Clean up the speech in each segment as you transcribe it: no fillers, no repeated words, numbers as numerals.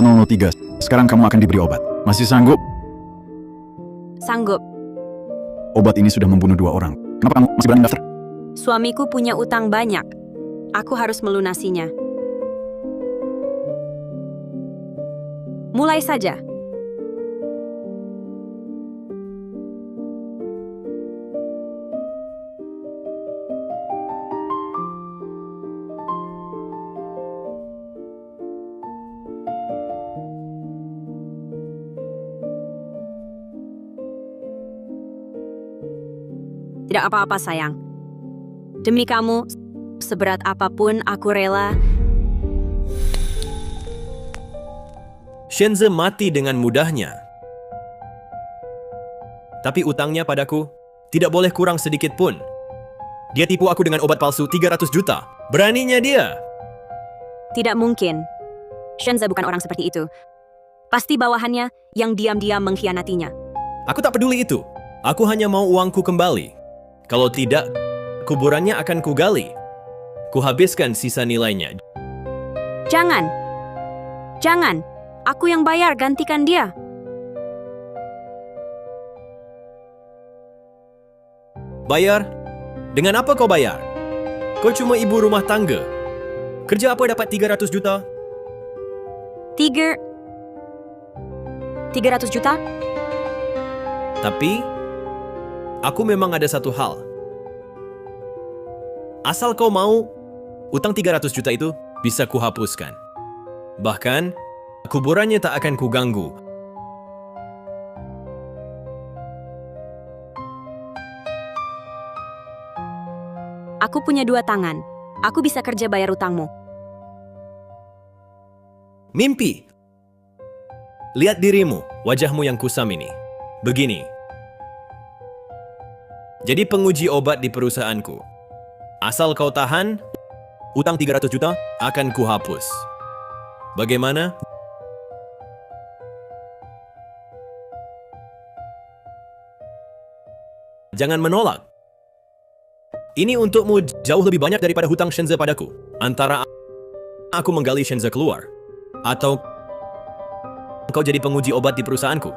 nomor 003. Sekarang kamu akan diberi obat. Masih sanggup? Sanggup. Obat ini sudah membunuh 2 orang. Kenapa kamu masih berani daftar? Suamiku punya utang banyak. Aku harus melunasinya. Mulai saja. Tidak apa-apa, sayang. Demi kamu, seberat apapun aku rela. Shenze mati dengan mudahnya. Tapi utangnya padaku tidak boleh kurang sedikit pun. Dia tipu aku dengan obat palsu 300 juta. Beraninya dia. Tidak mungkin. Shenze bukan orang seperti itu. Pasti bawahannya yang diam-diam mengkhianatinya. Aku tak peduli itu. Aku hanya mau uangku kembali. Kalau tidak, kuburannya akan kugali. Kuhabiskan sisa nilainya. Jangan. Jangan. Aku yang bayar, gantikan dia. Bayar? Dengan apa kau bayar? Kau cuma ibu rumah tangga. Kerja apa dapat 300 juta? 300 juta? Tapi, aku memang ada satu hal. Asal kau mau, utang 300 juta itu bisa kuhapuskan. Bahkan, kuburannya tak akan kuganggu. Aku punya 2 tangan. Aku bisa kerja bayar utangmu. Mimpi. Lihat dirimu, wajahmu yang kusam ini. Begini. Jadi penguji obat di perusahaanku. Asal kau tahan, utang 300 juta akan kuhapus. Bagaimana? Jangan menolak. Ini untukmu jauh lebih banyak daripada hutang Shenze padaku. Antara aku menggali Shenze keluar, atau kau jadi penguji obat di perusahaanku.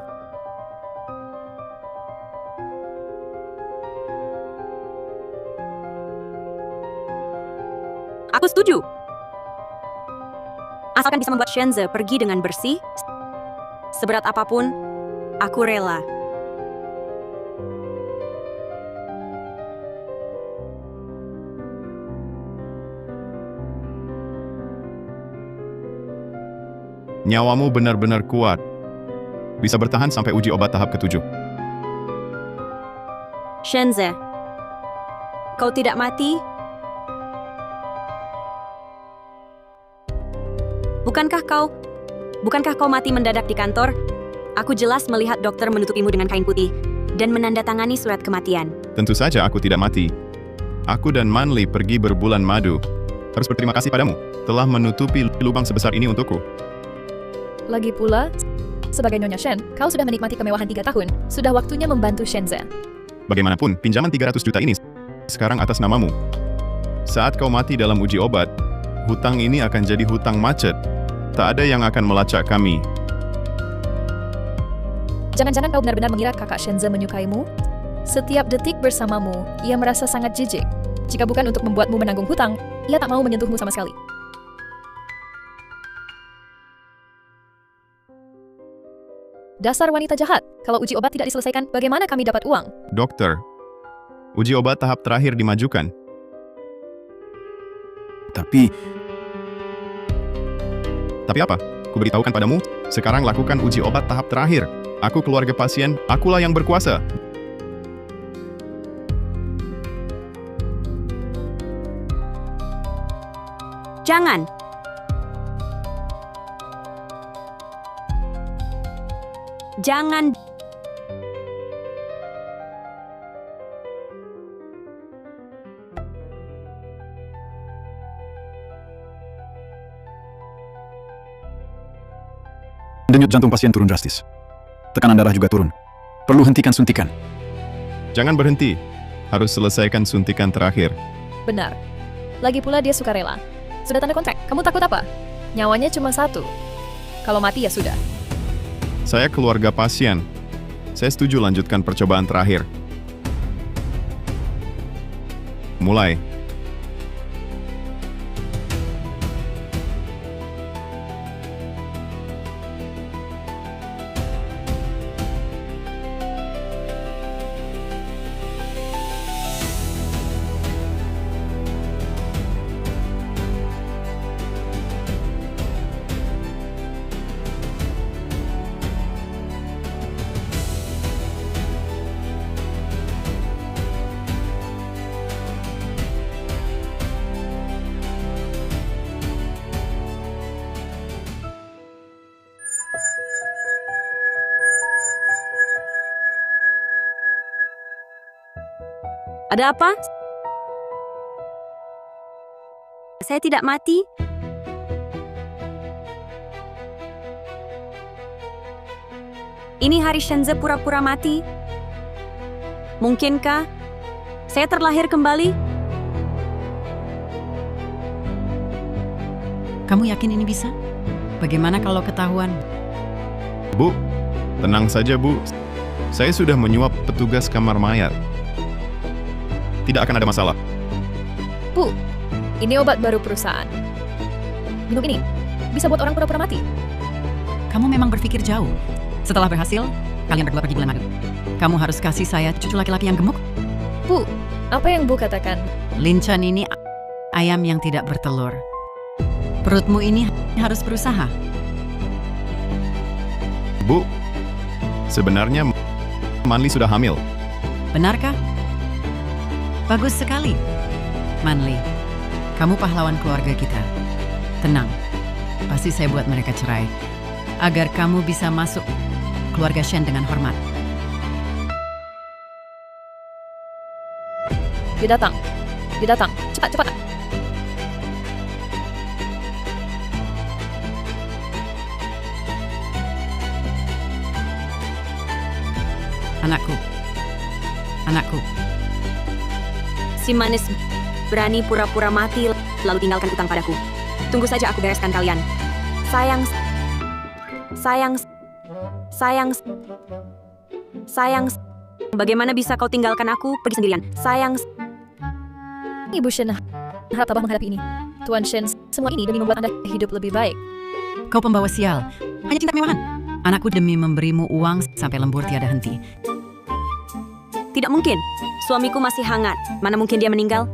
Aku setuju. Asalkan bisa membuat Shenze pergi dengan bersih, seberat apapun, aku rela. Nyawamu benar-benar kuat. Bisa bertahan sampai uji obat tahap ke-7. Shenze, kau tidak mati? Bukankah kau mati mendadak di kantor? Aku jelas melihat dokter menutupimu dengan kain putih dan menandatangani surat kematian. Tentu saja aku tidak mati. Aku dan Manli pergi berbulan madu. Harus berterima kasih padamu, telah menutupi lubang sebesar ini untukku. Lagi pula, sebagai Nyonya Shen, kau sudah menikmati kemewahan 3 tahun. Sudah waktunya membantu Shenze. Bagaimanapun, pinjaman 300 juta ini sekarang atas namamu. Saat kau mati dalam uji obat, hutang ini akan jadi hutang macet. Tak ada yang akan melacak kami. Jangan-jangan kau benar-benar mengira kakak Shenze menyukaimu? Setiap detik bersamamu, ia merasa sangat jijik. Jika bukan untuk membuatmu menanggung hutang, ia tak mau menyentuhmu sama sekali. Dasar wanita jahat. Kalau uji obat tidak diselesaikan, bagaimana kami dapat uang? Dokter, uji obat tahap terakhir dimajukan. Tapi apa? Kuberitahukan padamu, sekarang lakukan uji obat tahap terakhir. Aku keluarga pasien, akulah yang berkuasa. Jangan. Jangan. Denyut jantung pasien turun drastis. Tekanan darah juga turun. Perlu hentikan suntikan. Jangan berhenti. Harus selesaikan suntikan terakhir. Benar. Lagi pula dia sukarela. Sudah tanda kontrak. Kamu takut apa? Nyawanya cuma 1. Kalau mati ya sudah. Saya keluarga pasien. Saya setuju lanjutkan percobaan terakhir. Mulai. Ada apa? Saya tidak mati. Ini hari Shenze pura-pura mati. Mungkinkah saya terlahir kembali? Kamu yakin ini bisa? Bagaimana kalau ketahuan? Bu, tenang saja Bu. Saya sudah menyuap petugas kamar mayat. Tidak akan ada masalah. Bu, ini obat baru perusahaan. Minum ini, bisa buat orang pura-pura mati. Kamu memang berpikir jauh. Setelah berhasil, kalian berdua pergi bulan madu. Kamu harus kasih saya cucu laki-laki yang gemuk. Bu, apa yang Bu katakan? Lin Chan ini ayam yang tidak bertelur. Perutmu ini harus berusaha. Bu, sebenarnya Manli sudah hamil. Benarkah? Bagus sekali. Manli, kamu pahlawan keluarga kita. Tenang, pasti saya buat mereka cerai. Agar kamu bisa masuk keluarga Shen dengan hormat. Dia datang. Dia datang. Cepat, cepat. Anakku. Anakku. Si manis berani pura-pura mati lalu tinggalkan utang padaku. Tunggu saja aku bereskan kalian. Sayang, sayang, sayang, sayang. Bagaimana bisa kau tinggalkan aku pergi sendirian? Sayang, Ibu Shen harap tabah menghadapi ini. Tuan Shen, semua ini demi membuat Anda hidup lebih baik. Kau pembawa sial. Hanya cinta kemewahan. Anakku demi memberimu uang sampai lembur tiada henti. tidak mungkin. Suamiku masih hangat. Mana mungkin dia meninggal?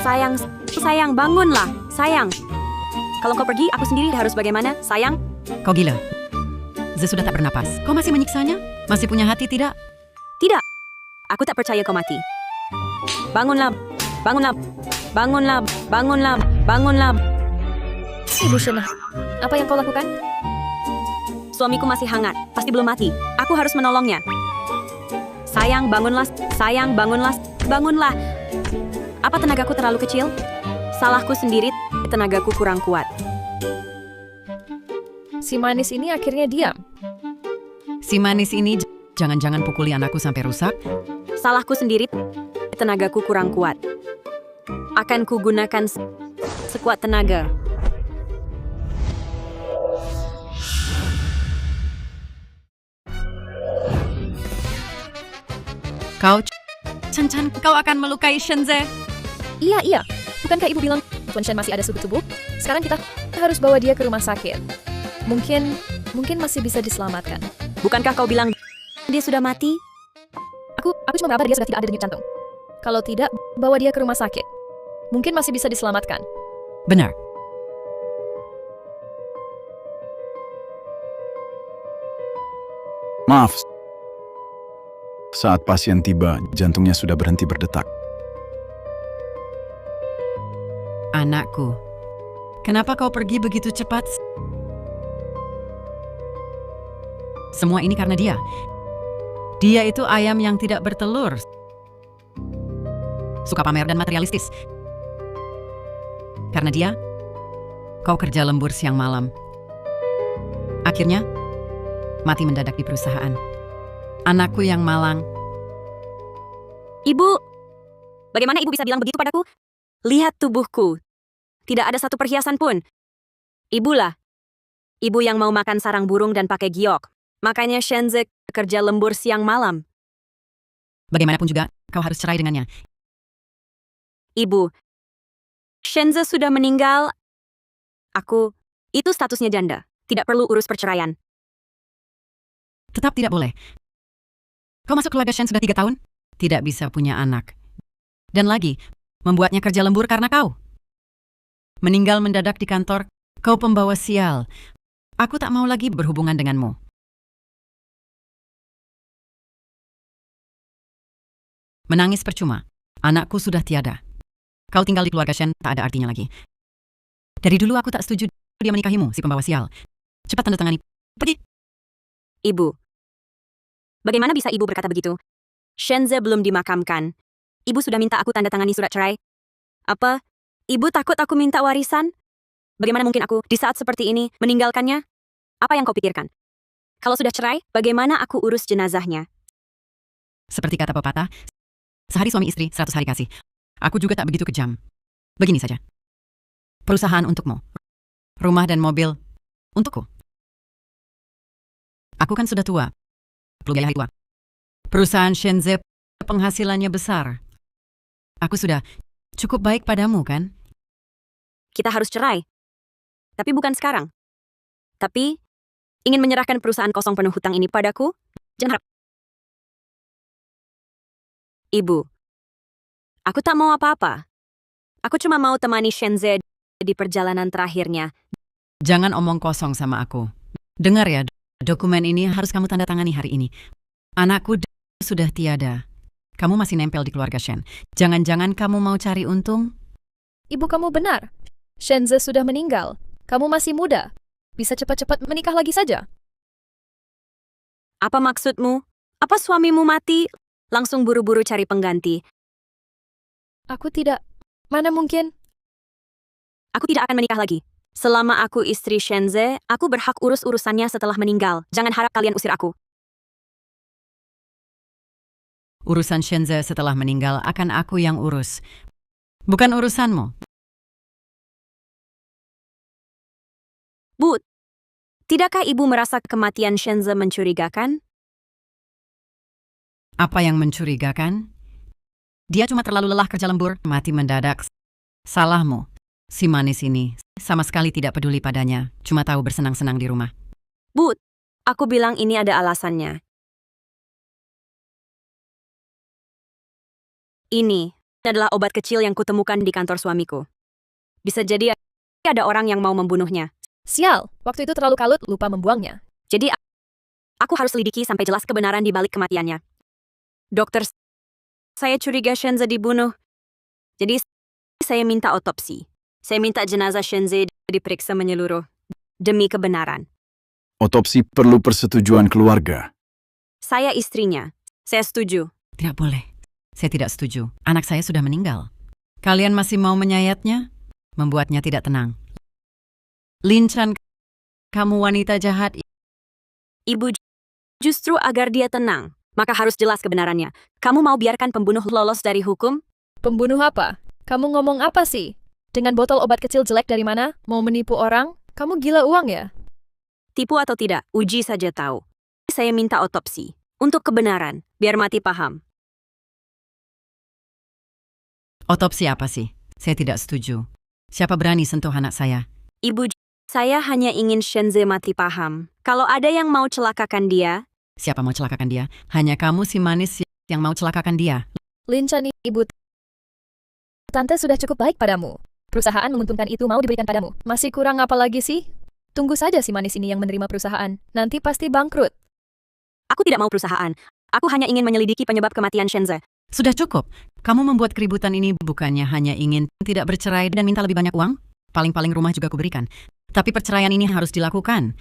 Sayang, sayang, bangunlah. Sayang. Kalau kau pergi, aku sendiri harus bagaimana? Sayang? Kau gila. Ze sudah tak bernapas. Kau masih menyiksanya? Masih punya hati tidak? Tidak. Aku tak percaya kau mati. Bangunlah. Bangunlah. Bangunlah. Bangunlah. Bangunlah. Ibu Shenah, apa yang kau lakukan? Suamiku masih hangat. Pasti belum mati. Aku harus menolongnya. Sayang, bangunlah. Sayang, bangunlah. Bangunlah. Apa tenagaku terlalu kecil? Salahku sendiri, tenagaku kurang kuat. Si manis ini akhirnya diam. Si manis ini jangan-jangan pukuli anakku sampai rusak. Salahku sendiri, tenagaku kurang kuat. Akan kugunakan sekuat tenaga. Kau, Chen, kau akan melukai Shenze. Iya. Bukankah ibu bilang Tuan Shen masih ada suhu tubuh? Sekarang kita harus bawa dia ke rumah sakit. Mungkin masih bisa diselamatkan. Bukankah kau bilang dia sudah mati? Aku cuma meraba dia sudah tidak ada denyut jantung. Kalau tidak, bawa dia ke rumah sakit. Mungkin masih bisa diselamatkan. Benar. Maaf. Saat pasien tiba, jantungnya sudah berhenti berdetak. Anakku, kenapa kau pergi begitu cepat? Semua ini karena dia. Dia itu ayam yang tidak bertelur. Suka pamer dan materialistis. Karena dia, kau kerja lembur siang malam. Akhirnya, mati mendadak di perusahaan. Anakku yang malang. Ibu, bagaimana ibu bisa bilang begitu padaku? Lihat tubuhku. Tidak ada satu perhiasan pun. Ibulah. Ibu yang mau makan sarang burung dan pakai giok. Makanya Shenze kerja lembur siang malam. Bagaimanapun juga, kau harus cerai dengannya. Ibu, Shenze sudah meninggal. Itu statusnya janda. Tidak perlu urus perceraian. Tetap tidak boleh. Kau masuk keluarga Shen sudah 3 tahun? Tidak bisa punya anak. Dan lagi, membuatnya kerja lembur karena kau. Meninggal mendadak di kantor, kau pembawa sial. Aku tak mau lagi berhubungan denganmu. Menangis percuma. Anakku sudah tiada. Kau tinggal di keluarga Shen tak ada artinya lagi. Dari dulu aku tak setuju dia menikahimu, si pembawa sial. Cepat tanda tangani. Pergi. Ibu. Bagaimana bisa ibu berkata begitu? Shenze belum dimakamkan. Ibu sudah minta aku tanda tangani surat cerai. Apa? Ibu takut aku minta warisan? Bagaimana mungkin aku di saat seperti ini meninggalkannya? Apa yang kau pikirkan? Kalau sudah cerai, bagaimana aku urus jenazahnya? Seperti kata pepatah, sehari suami istri, 100 hari kasih. Aku juga tak begitu kejam. Begini saja. Perusahaan untukmu. Rumah dan mobil untukku. Aku kan sudah tua. Perlu biaya hari tua. Perusahaan Shenze penghasilannya besar. Aku sudah cukup baik padamu, kan? Kita harus cerai. Tapi bukan sekarang. Tapi, ingin menyerahkan perusahaan kosong penuh hutang ini padaku? Jangan harap. Ibu, aku tak mau apa-apa. Aku cuma mau temani Shenze di perjalanan terakhirnya. Jangan omong kosong sama aku. Dengar ya, dokumen ini harus kamu tanda tangani hari ini. Anakku sudah tiada. Kamu masih nempel di keluarga Shen. Jangan-jangan kamu mau cari untung? Ibu kamu benar. Shenze sudah meninggal. Kamu masih muda. Bisa cepat-cepat menikah lagi saja. Apa maksudmu? Apa suamimu mati? Langsung buru-buru cari pengganti. Aku tidak. Mana mungkin? Aku tidak akan menikah lagi. Selama aku istri Shenze, aku berhak urus urusannya setelah meninggal. Jangan harap kalian usir aku. Urusan Shenze setelah meninggal akan aku yang urus. Bukan urusanmu. Bu, tidakkah ibu merasa kematian Shenze mencurigakan? Apa yang mencurigakan? Dia cuma terlalu lelah kerja lembur, mati mendadak. Salahmu. Si manis ini sama sekali tidak peduli padanya, cuma tahu bersenang-senang di rumah. Bu, aku bilang ini ada alasannya. Ini adalah obat kecil yang kutemukan di kantor suamiku. Bisa jadi ada orang yang mau membunuhnya. Sial, waktu itu terlalu kalut lupa membuangnya. Jadi aku harus lidiki sampai jelas kebenaran di balik kematiannya. Dokter, saya curiga Shenze dibunuh. Jadi saya minta otopsi. Saya minta jenazah Shenze diperiksa menyeluruh demi kebenaran. Otopsi perlu persetujuan keluarga. Saya istrinya. Saya setuju. Tidak boleh. Saya tidak setuju. Anak saya sudah meninggal. Kalian masih mau menyayatnya? Membuatnya tidak tenang. Lin Chan, kamu wanita jahat. Ibu, justru agar dia tenang, maka harus jelas kebenarannya. Kamu mau biarkan pembunuh lolos dari hukum? Pembunuh apa? Kamu ngomong apa sih? Dengan botol obat kecil jelek dari mana? Mau menipu orang? Kamu gila uang ya? Tipu atau tidak, uji saja tahu. Saya minta otopsi. Untuk kebenaran, biar mati paham. Otopsi apa sih? Saya tidak setuju. Siapa berani sentuh anak saya? Ibu, saya hanya ingin Shenze mati paham. Kalau ada yang mau celakakan dia, Siapa mau celakakan dia? Hanya kamu si manis yang mau celakakan dia. Lin Chan, ibu. Tante sudah cukup baik padamu. Perusahaan menguntungkan itu mau diberikan padamu. Masih kurang apa lagi sih? Tunggu saja si manis ini yang menerima perusahaan. Nanti pasti bangkrut. aku tidak mau perusahaan. Aku hanya ingin menyelidiki penyebab kematian Shenze. Sudah cukup. Kamu membuat keributan ini bukannya hanya ingin tidak bercerai dan minta lebih banyak uang? Paling-paling rumah juga kuberikan. Tapi perceraian ini harus dilakukan.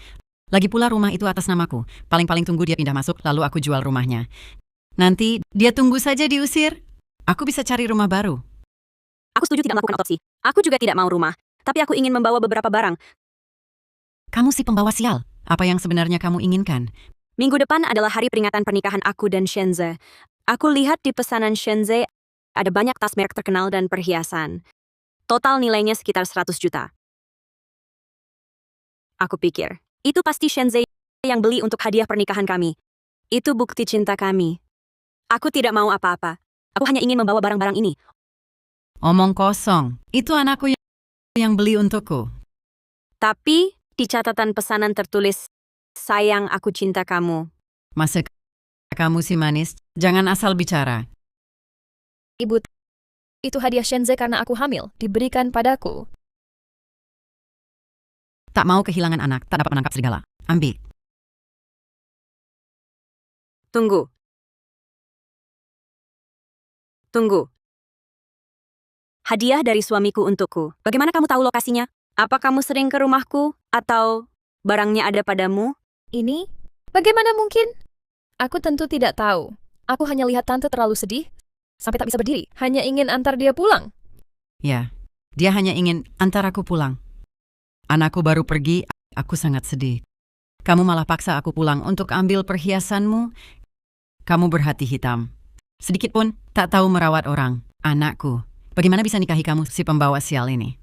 Lagi pula rumah itu atas namaku. Paling-paling tunggu dia pindah masuk, lalu aku jual rumahnya. Nanti dia tunggu saja diusir. Aku bisa cari rumah baru. Aku setuju tidak melakukan otopsi. Aku juga tidak mau rumah. Tapi aku ingin membawa beberapa barang. Kamu si pembawa sial. Apa yang sebenarnya kamu inginkan? Minggu depan adalah hari peringatan pernikahan aku dan Shenze. Aku lihat di pesanan Shenze ada banyak tas merek terkenal dan perhiasan. Total nilainya sekitar 100 juta. Aku pikir, itu pasti Shenzhe yang beli untuk hadiah pernikahan kami. Itu bukti cinta kami. Aku tidak mau apa-apa. Aku hanya ingin membawa barang-barang ini. Omong kosong. Itu anakku yang beli untukku. Tapi, di catatan pesanan tertulis, sayang aku cinta kamu. Masa kamu si manis, jangan asal bicara. Ibu, itu hadiah Shenzhe karena aku hamil, diberikan padaku. Tak mau kehilangan anak, tak dapat menangkap serigala. Ambil. Tunggu. Hadiah dari suamiku untukku. Bagaimana kamu tahu lokasinya? Apa kamu sering ke rumahku? Atau barangnya ada padamu? Ini? Bagaimana mungkin? Aku tentu tidak tahu. Aku hanya lihat tante terlalu sedih, sampai tak bisa berdiri. Hanya ingin antar dia pulang. Ya, dia hanya ingin antar aku pulang. Anakku baru pergi, aku sangat sedih. Kamu malah paksa aku pulang untuk ambil perhiasanmu. Kamu berhati hitam. Sedikit pun tak tahu merawat orang. Anakku, bagaimana bisa nikahi kamu si pembawa sial ini?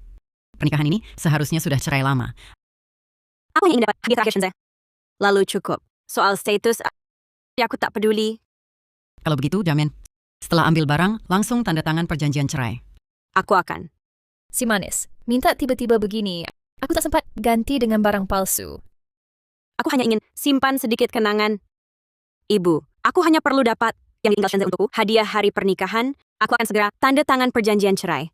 Pernikahan ini seharusnya sudah cerai lama. Aku hanya ingin dapat hadiah terakhir Shenzhe. Lalu cukup. Soal status, aku tak peduli. Kalau begitu, jamin. Setelah ambil barang, langsung tanda tangan perjanjian cerai. Aku akan. Si manis, minta tiba-tiba begini. Aku tak sempat ganti dengan barang palsu. Aku hanya ingin simpan sedikit kenangan. Ibu, aku hanya perlu dapat yang ditinggal Shenzhe untukku, hadiah hari pernikahan. Aku akan segera tanda tangan perjanjian cerai.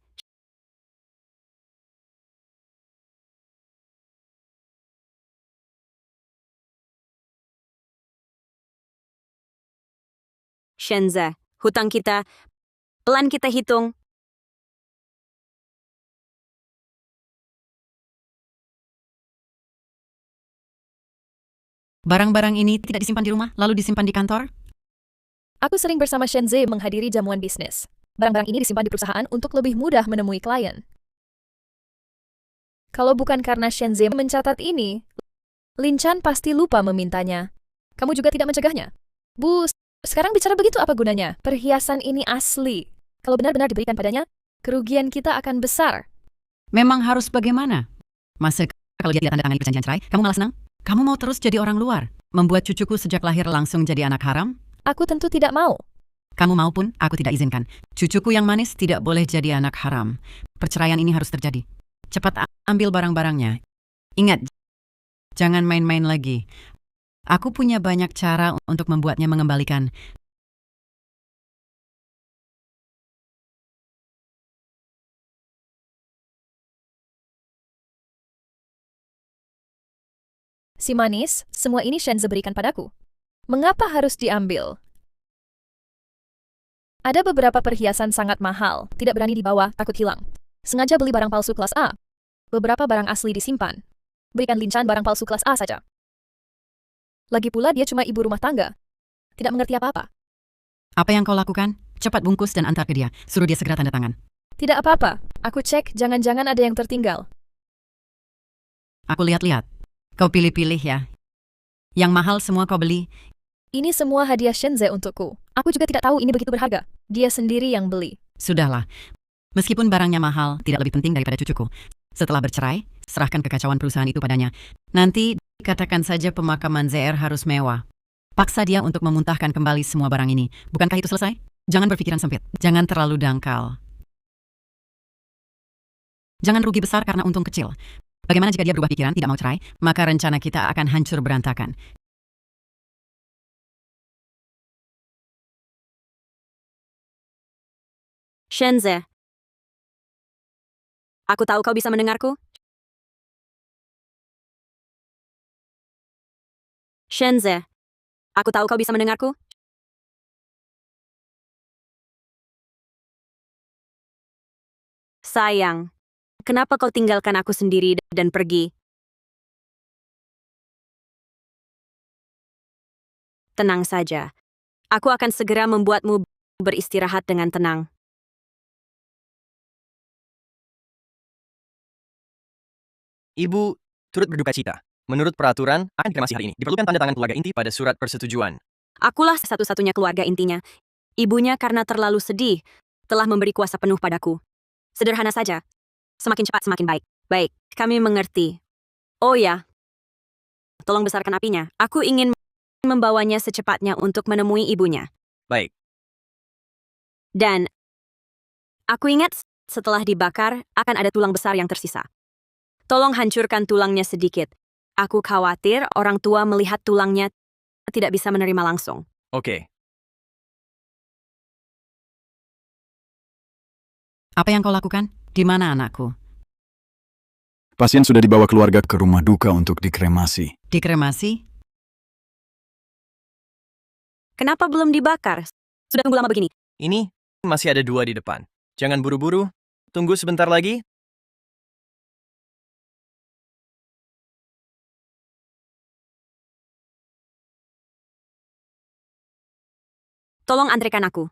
Shenzhe, hutang kita, pelan kita hitung. Barang-barang ini tidak disimpan di rumah, lalu disimpan di kantor? Aku sering bersama Shenzhe menghadiri jamuan bisnis. Barang-barang ini disimpan di perusahaan untuk lebih mudah menemui klien. Kalau bukan karena Shenzhe mencatat ini, Lin Chan pasti lupa memintanya. Kamu juga tidak mencegahnya. Bu, sekarang bicara begitu apa gunanya? Perhiasan ini asli. Kalau benar-benar diberikan padanya, kerugian kita akan besar. Memang harus bagaimana? Masa kalau dia tidak tanda tangan perjanjian cerai, kamu malah senang? Kamu mau terus jadi orang luar? Membuat cucuku sejak lahir langsung jadi anak haram? Aku tentu tidak mau. Kamu mau pun, aku tidak izinkan. Cucuku yang manis tidak boleh jadi anak haram. Perceraian ini harus terjadi. Cepat ambil barang-barangnya. Ingat, jangan main-main lagi. Aku punya banyak cara untuk membuatnya mengembalikan. Si manis, semua ini Shenzhe berikan padaku. Mengapa harus diambil? Ada beberapa perhiasan sangat mahal, tidak berani dibawa, takut hilang. Sengaja beli barang palsu kelas A. Beberapa barang asli disimpan. Berikan Lin Chan barang palsu kelas A saja. Lagi pula dia cuma ibu rumah tangga. Tidak mengerti apa-apa. Apa yang kau lakukan? Cepat bungkus dan antar ke dia. Suruh dia segera tanda tangan. Tidak apa-apa. Aku cek, jangan-jangan ada yang tertinggal. Aku lihat-lihat. Kau pilih-pilih ya. Yang mahal semua kau beli. Ini semua hadiah Shenzhe untukku. Aku juga tidak tahu ini begitu berharga. Dia sendiri yang beli. Sudahlah. Meskipun barangnya mahal, tidak lebih penting daripada cucuku. Setelah bercerai, serahkan kekacauan perusahaan itu padanya. Nanti, katakan saja pemakaman ZR harus mewah. Paksa dia untuk memuntahkan kembali semua barang ini. Bukankah itu selesai? Jangan berpikiran sempit. Jangan terlalu dangkal. Jangan rugi besar karena untung kecil. Bagaimana jika dia berubah pikiran, tidak mau cerai, maka rencana kita akan hancur berantakan. Shenzhe, aku tahu kau bisa mendengarku. Shenzhe, aku tahu kau bisa mendengarku. Sayang, kenapa kau tinggalkan aku sendiri dan pergi? Tenang saja. Aku akan segera membuatmu beristirahat dengan tenang. Ibu turut berduka cita. Menurut peraturan, akan dikremasi hari ini. Diperlukan tanda tangan keluarga inti pada surat persetujuan. Akulah satu-satunya keluarga intinya. Ibunya karena terlalu sedih, telah memberi kuasa penuh padaku. Sederhana saja. Semakin cepat semakin baik. Baik, kami mengerti. Oh ya, tolong besarkan apinya. Aku ingin membawanya secepatnya untuk menemui ibunya. Baik. Dan aku ingat setelah dibakar akan ada tulang besar yang tersisa. Tolong hancurkan tulangnya sedikit. Aku khawatir orang tua melihat tulangnya tidak bisa menerima langsung. Oke. Apa yang kau lakukan? Di mana anakku? Pasien sudah dibawa keluarga ke rumah duka untuk dikremasi. Dikremasi? Kenapa belum dibakar? Sudah tunggu lama begini. Ini masih ada 2 di depan. Jangan buru-buru. Tunggu sebentar lagi. Tolong antrikan aku.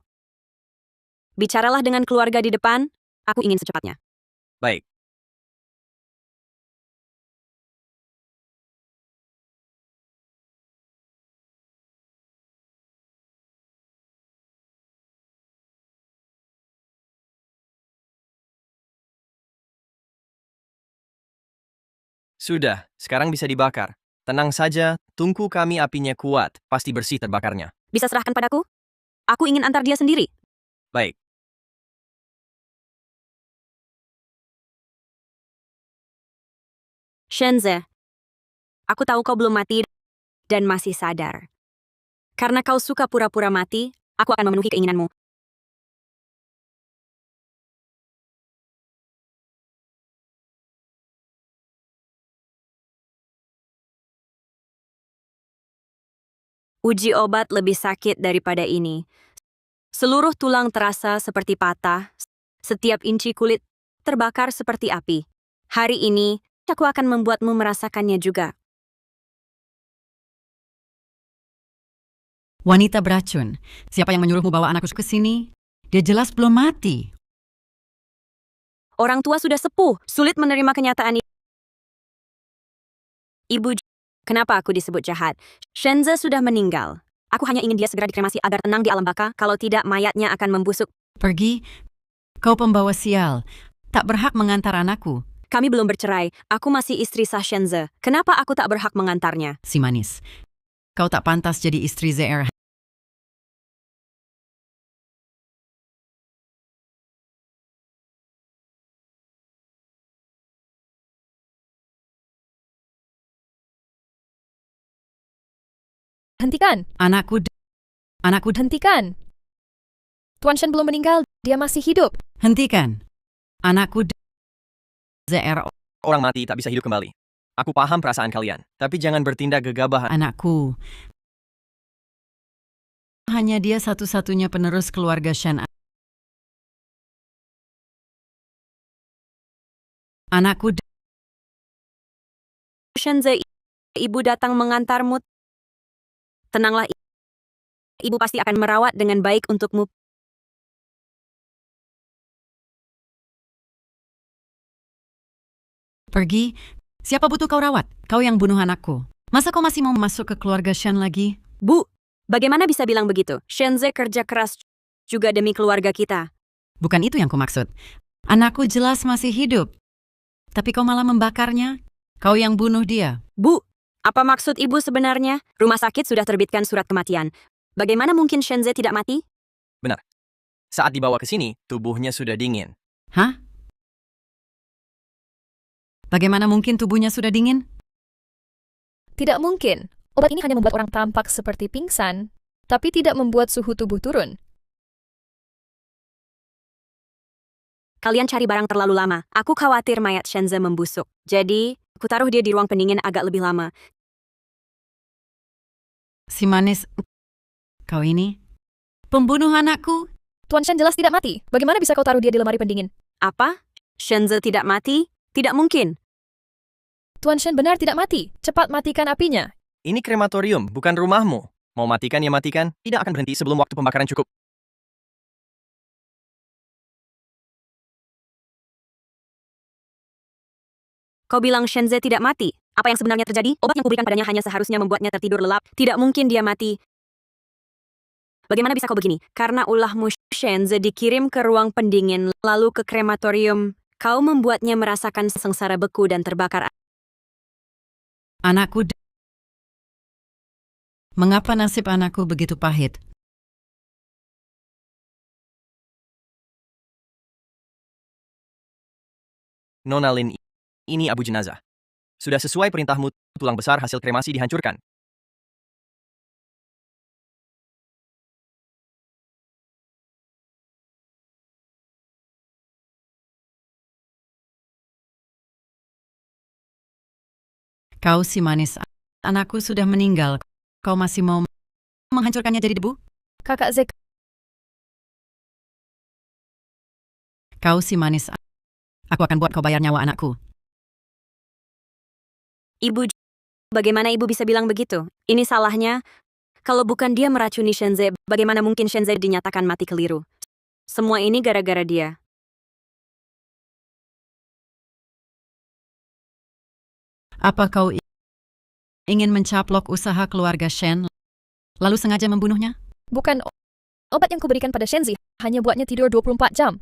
Bicaralah dengan keluarga di depan. Aku ingin secepatnya. Baik. Sudah, sekarang bisa dibakar. Tenang saja, tunggu kami apinya kuat. Pasti bersih terbakarnya. Bisa serahkan padaku? Aku ingin antar dia sendiri. Baik. Shenze, aku tahu kau belum mati dan masih sadar. Karena kau suka pura-pura mati, aku akan memenuhi keinginanmu. Uji obat lebih sakit daripada ini. Seluruh tulang terasa seperti patah, setiap inci kulit terbakar seperti api. Hari ini, aku akan membuatmu merasakannya juga. Wanita beracun. Siapa yang menyuruhmu bawa anakku ke sini? Dia jelas belum mati. Orang tua sudah sepuh, sulit menerima kenyataan ini. Ibu, kenapa aku disebut jahat? Shenze sudah meninggal. Aku hanya ingin dia segera dikremasi agar tenang di alam baka, kalau tidak mayatnya akan membusuk. Pergi. Kau pembawa sial. Tak berhak mengantar anakku. Kami belum bercerai, aku masih istri sah Shenze. Kenapa aku tak berhak mengantarnya? Si manis. Kau tak pantas jadi istri ZR. Hentikan! Anakku Hentikan! Tuan Shen belum meninggal, dia masih hidup. hentikan. Anakku ZR. Orang mati tak bisa hidup kembali. Aku paham perasaan kalian, tapi jangan bertindak gegabah. Anakku. Hanya dia satu-satunya penerus keluarga Shen. Anakku Shenze, ibu datang mengantarmu. Tenanglah, ibu pasti akan merawat dengan baik untukmu. pergi. Siapa butuh kau rawat? Kau yang bunuh anakku. Masa kau masih mau masuk ke keluarga Shen lagi? Bu, bagaimana bisa bilang begitu? Shenze kerja keras juga demi keluarga kita. Bukan itu yang kumaksud. Anakku jelas masih hidup. Tapi kau malah membakarnya. Kau yang bunuh dia. Bu, apa maksud ibu sebenarnya? Rumah sakit sudah terbitkan surat kematian. Bagaimana mungkin Shenze tidak mati? Benar. Saat dibawa ke sini, tubuhnya sudah dingin. Hah? Bagaimana mungkin tubuhnya sudah dingin? Tidak mungkin. Obat ini hanya membuat orang tampak seperti pingsan, tapi tidak membuat suhu tubuh turun. Kalian cari barang terlalu lama. Aku khawatir mayat Shenze membusuk. Jadi, aku taruh dia di ruang pendingin agak lebih lama. Si manis. Kau ini? Pembunuh anakku? Tuan Shen jelas tidak mati. Bagaimana bisa kau taruh dia di lemari pendingin? Apa? Shenze tidak mati? Tidak mungkin. Tuan Shen benar tidak mati. Cepat matikan apinya. Ini krematorium, bukan rumahmu. Mau matikan ya matikan, tidak akan berhenti sebelum waktu pembakaran cukup. Kau bilang Shenze tidak mati. Apa yang sebenarnya terjadi? Obat yang kuberikan padanya hanya seharusnya membuatnya tertidur lelap. Tidak mungkin dia mati. Bagaimana bisa kau begini? Karena ulahmu Shenze dikirim ke ruang pendingin, lalu ke krematorium. Kau membuatnya merasakan sengsara beku dan terbakar. Anakku, mengapa nasib anakku begitu pahit? Nona Lin, ini abu jenazah. Sudah sesuai perintahmu, tulang besar hasil kremasi dihancurkan. Kau si manis, anakku sudah meninggal. Kau masih mau menghancurkannya jadi debu? Kakak Zek, Kau si manis, aku akan buat kau bayar nyawa anakku. Ibu, bagaimana ibu bisa bilang begitu? Ini salahnya. Kalau bukan dia meracuni Shenze, bagaimana mungkin Shenze dinyatakan mati keliru? Semua ini gara-gara dia. Apa kau ingin mencaplok usaha keluarga Shen, lalu sengaja membunuhnya? bukan obat yang kuberikan pada Shenzi, hanya buatnya tidur 24 jam.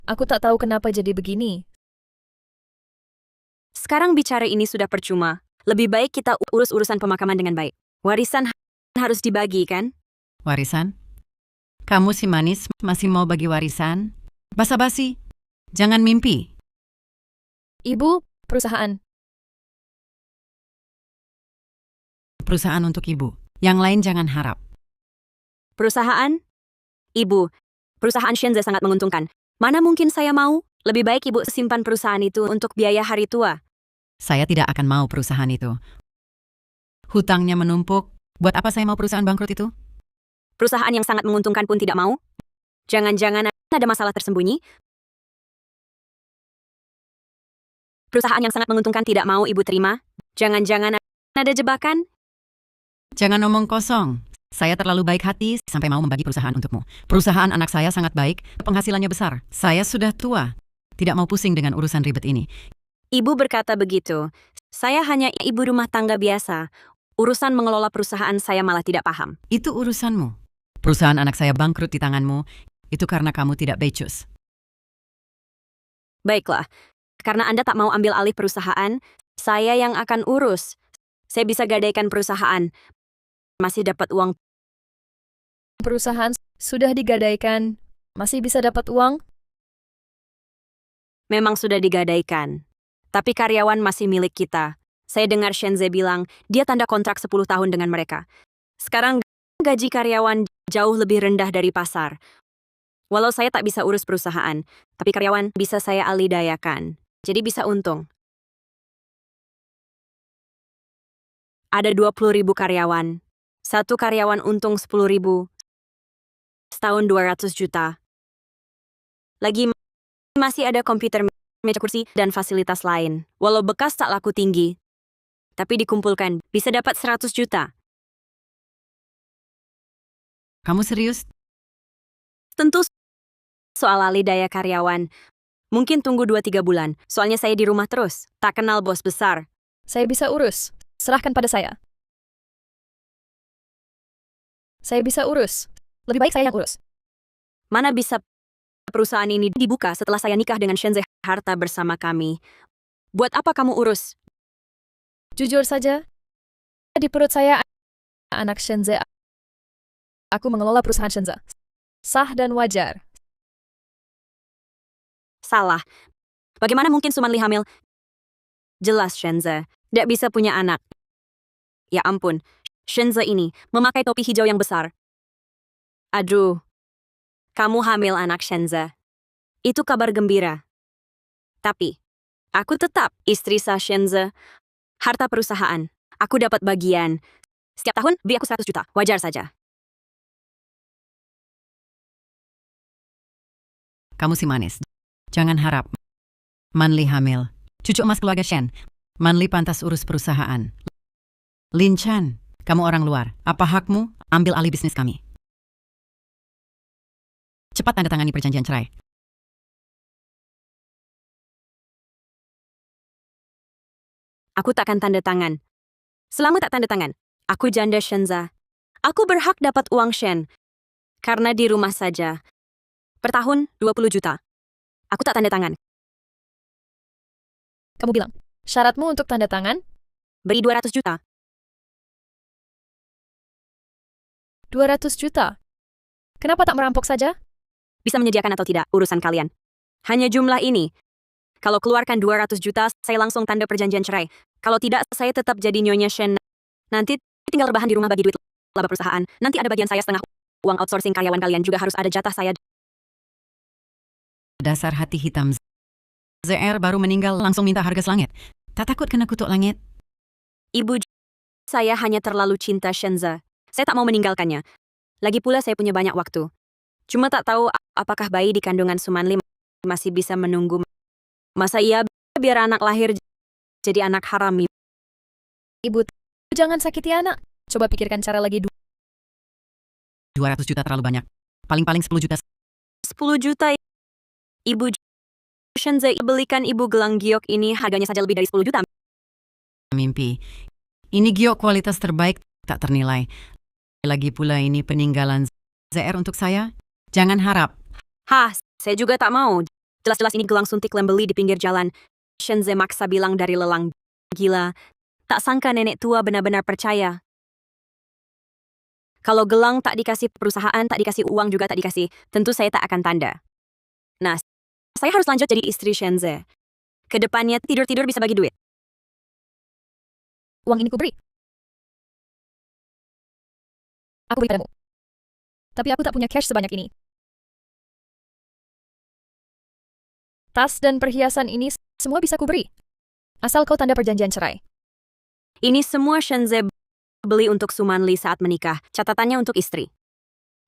Aku tak tahu kenapa jadi begini. Sekarang bicara ini sudah percuma. Lebih baik kita urus urusan pemakaman dengan baik. Warisan harus dibagi, kan? Warisan? Kamu si manis masih mau bagi warisan? Basa-basi, jangan mimpi. Ibu, perusahaan. Perusahaan untuk ibu. Yang lain jangan harap. Perusahaan? Ibu, perusahaan Shenze sangat menguntungkan. Mana mungkin saya mau? Lebih baik ibu simpan perusahaan itu untuk biaya hari tua. Saya tidak akan mau perusahaan itu. Hutangnya menumpuk. Buat apa saya mau perusahaan bangkrut itu? Perusahaan yang sangat menguntungkan pun tidak mau? Jangan-jangan ada masalah tersembunyi? Perusahaan yang sangat menguntungkan tidak mau ibu terima? Jangan-jangan ada jebakan? Jangan omong kosong. Saya terlalu baik hati sampai mau membagi perusahaan untukmu. Perusahaan anak saya sangat baik, penghasilannya besar. Saya sudah tua. Tidak mau pusing dengan urusan ribet ini. Ibu berkata begitu. Saya hanya ibu rumah tangga biasa. Urusan mengelola perusahaan saya malah tidak paham. Itu urusanmu. Perusahaan anak saya bangkrut di tanganmu. Itu karena kamu tidak becus. Baiklah, karena Anda tak mau ambil alih perusahaan, saya yang akan urus. Saya bisa gadaikan perusahaan. Masih dapat uang. Perusahaan sudah digadaikan. Masih bisa dapat uang? Memang sudah digadaikan. Tapi karyawan masih milik kita. Saya dengar Shenze bilang, dia tanda kontrak 10 tahun dengan mereka. Sekarang gaji karyawan jauh lebih rendah dari pasar. Walau saya tak bisa urus perusahaan, tapi karyawan bisa saya alidayakan. Jadi bisa untung. Ada 20.000 karyawan. Satu karyawan untung 10.000. Setahun 200 juta. Lagi masih ada komputer, meja kursi, dan fasilitas lain. Walau bekas tak laku tinggi, tapi dikumpulkan bisa dapat 100 juta. Kamu serius? Tentu soal alih daya karyawan. Mungkin tunggu 2-3 bulan, soalnya saya di rumah terus. Tak kenal bos besar. Saya bisa urus. Serahkan pada saya. Saya bisa urus. Lebih baik saya yang urus. Mana bisa perusahaan ini dibuka setelah saya nikah dengan Shenze harta bersama kami. Buat apa kamu urus? Jujur saja, di perut saya anak Shenze. Aku mengelola perusahaan Shenze. Sah dan wajar. Salah. Bagaimana mungkin Sumanli hamil? Jelas Shenze tidak bisa punya anak. Ya ampun, Shenze ini memakai topi hijau yang besar. Aduh, kamu hamil anak Shenze. Itu kabar gembira. Tapi, aku tetap istri sah Shenze. Harta perusahaan, aku dapat bagian. Setiap tahun beri aku 100 juta, wajar saja. Kamu si manis. Jangan harap. Manli hamil. Cucu emas keluarga Shen. Manli pantas urus perusahaan. Lin Chan, kamu orang luar. Apa hakmu ambil alih bisnis kami? Cepat tanda tangani perjanjian cerai. Aku takkan tanda tangan. Selama tak tanda tangan, aku janda Shenza. Aku berhak dapat uang Shen. Karena di rumah saja. Per tahun 20 juta. Aku tak tanda tangan. Kamu bilang, syaratmu untuk tanda tangan? Beri 200 juta. 200 juta. Kenapa tak merampok saja? Bisa menyediakan atau tidak, urusan kalian. Hanya jumlah ini. Kalau keluarkan 200 juta, saya langsung tanda perjanjian cerai. Kalau tidak, saya tetap jadi Nyonya Shen. Nanti tinggal rebahan di rumah bagi duit laba perusahaan. Nanti ada bagian saya setengah. Uang outsourcing karyawan kalian juga harus ada jatah saya. Dasar hati hitam. ZR baru meninggal langsung minta harga selangit. Tak takut kena kutuk langit? Ibu, saya hanya terlalu cinta Shenze. Saya tak mau meninggalkannya. Lagi pula saya punya banyak waktu. Cuma tak tahu apakah bayi di kandungan Sumanli masih bisa menunggu. Masa iya biar anak lahir jadi anak haram? Ibu, jangan sakiti anak. Coba pikirkan cara lagi 200 juta terlalu banyak. Paling-paling 10 juta. 10 juta. Ibu Shenze, belikan ibu gelang giok ini harganya saja lebih dari 10 juta. Mimpi. Ini giok kualitas terbaik, tak ternilai. Lagi pula ini peninggalan ZR untuk saya. Jangan harap. Hah, saya juga tak mau. Jelas-jelas ini gelang suntik lem beli di pinggir jalan. Shenze maksa bilang dari lelang. Gila. Tak sangka nenek tua benar-benar percaya. Kalau gelang tak dikasih perusahaan, tak dikasih uang juga tak dikasih, tentu saya tak akan tanda. Nah, saya harus lanjut jadi istri Shenze. Kedepannya tidur-tidur bisa bagi duit. uang ini kuberi. Aku beri padamu. Tapi aku tak punya cash sebanyak ini. Tas dan perhiasan ini semua bisa kuberi. Asal kau tanda perjanjian cerai. Ini semua Shenze beli untuk Sumanli saat menikah. Catatannya untuk istri.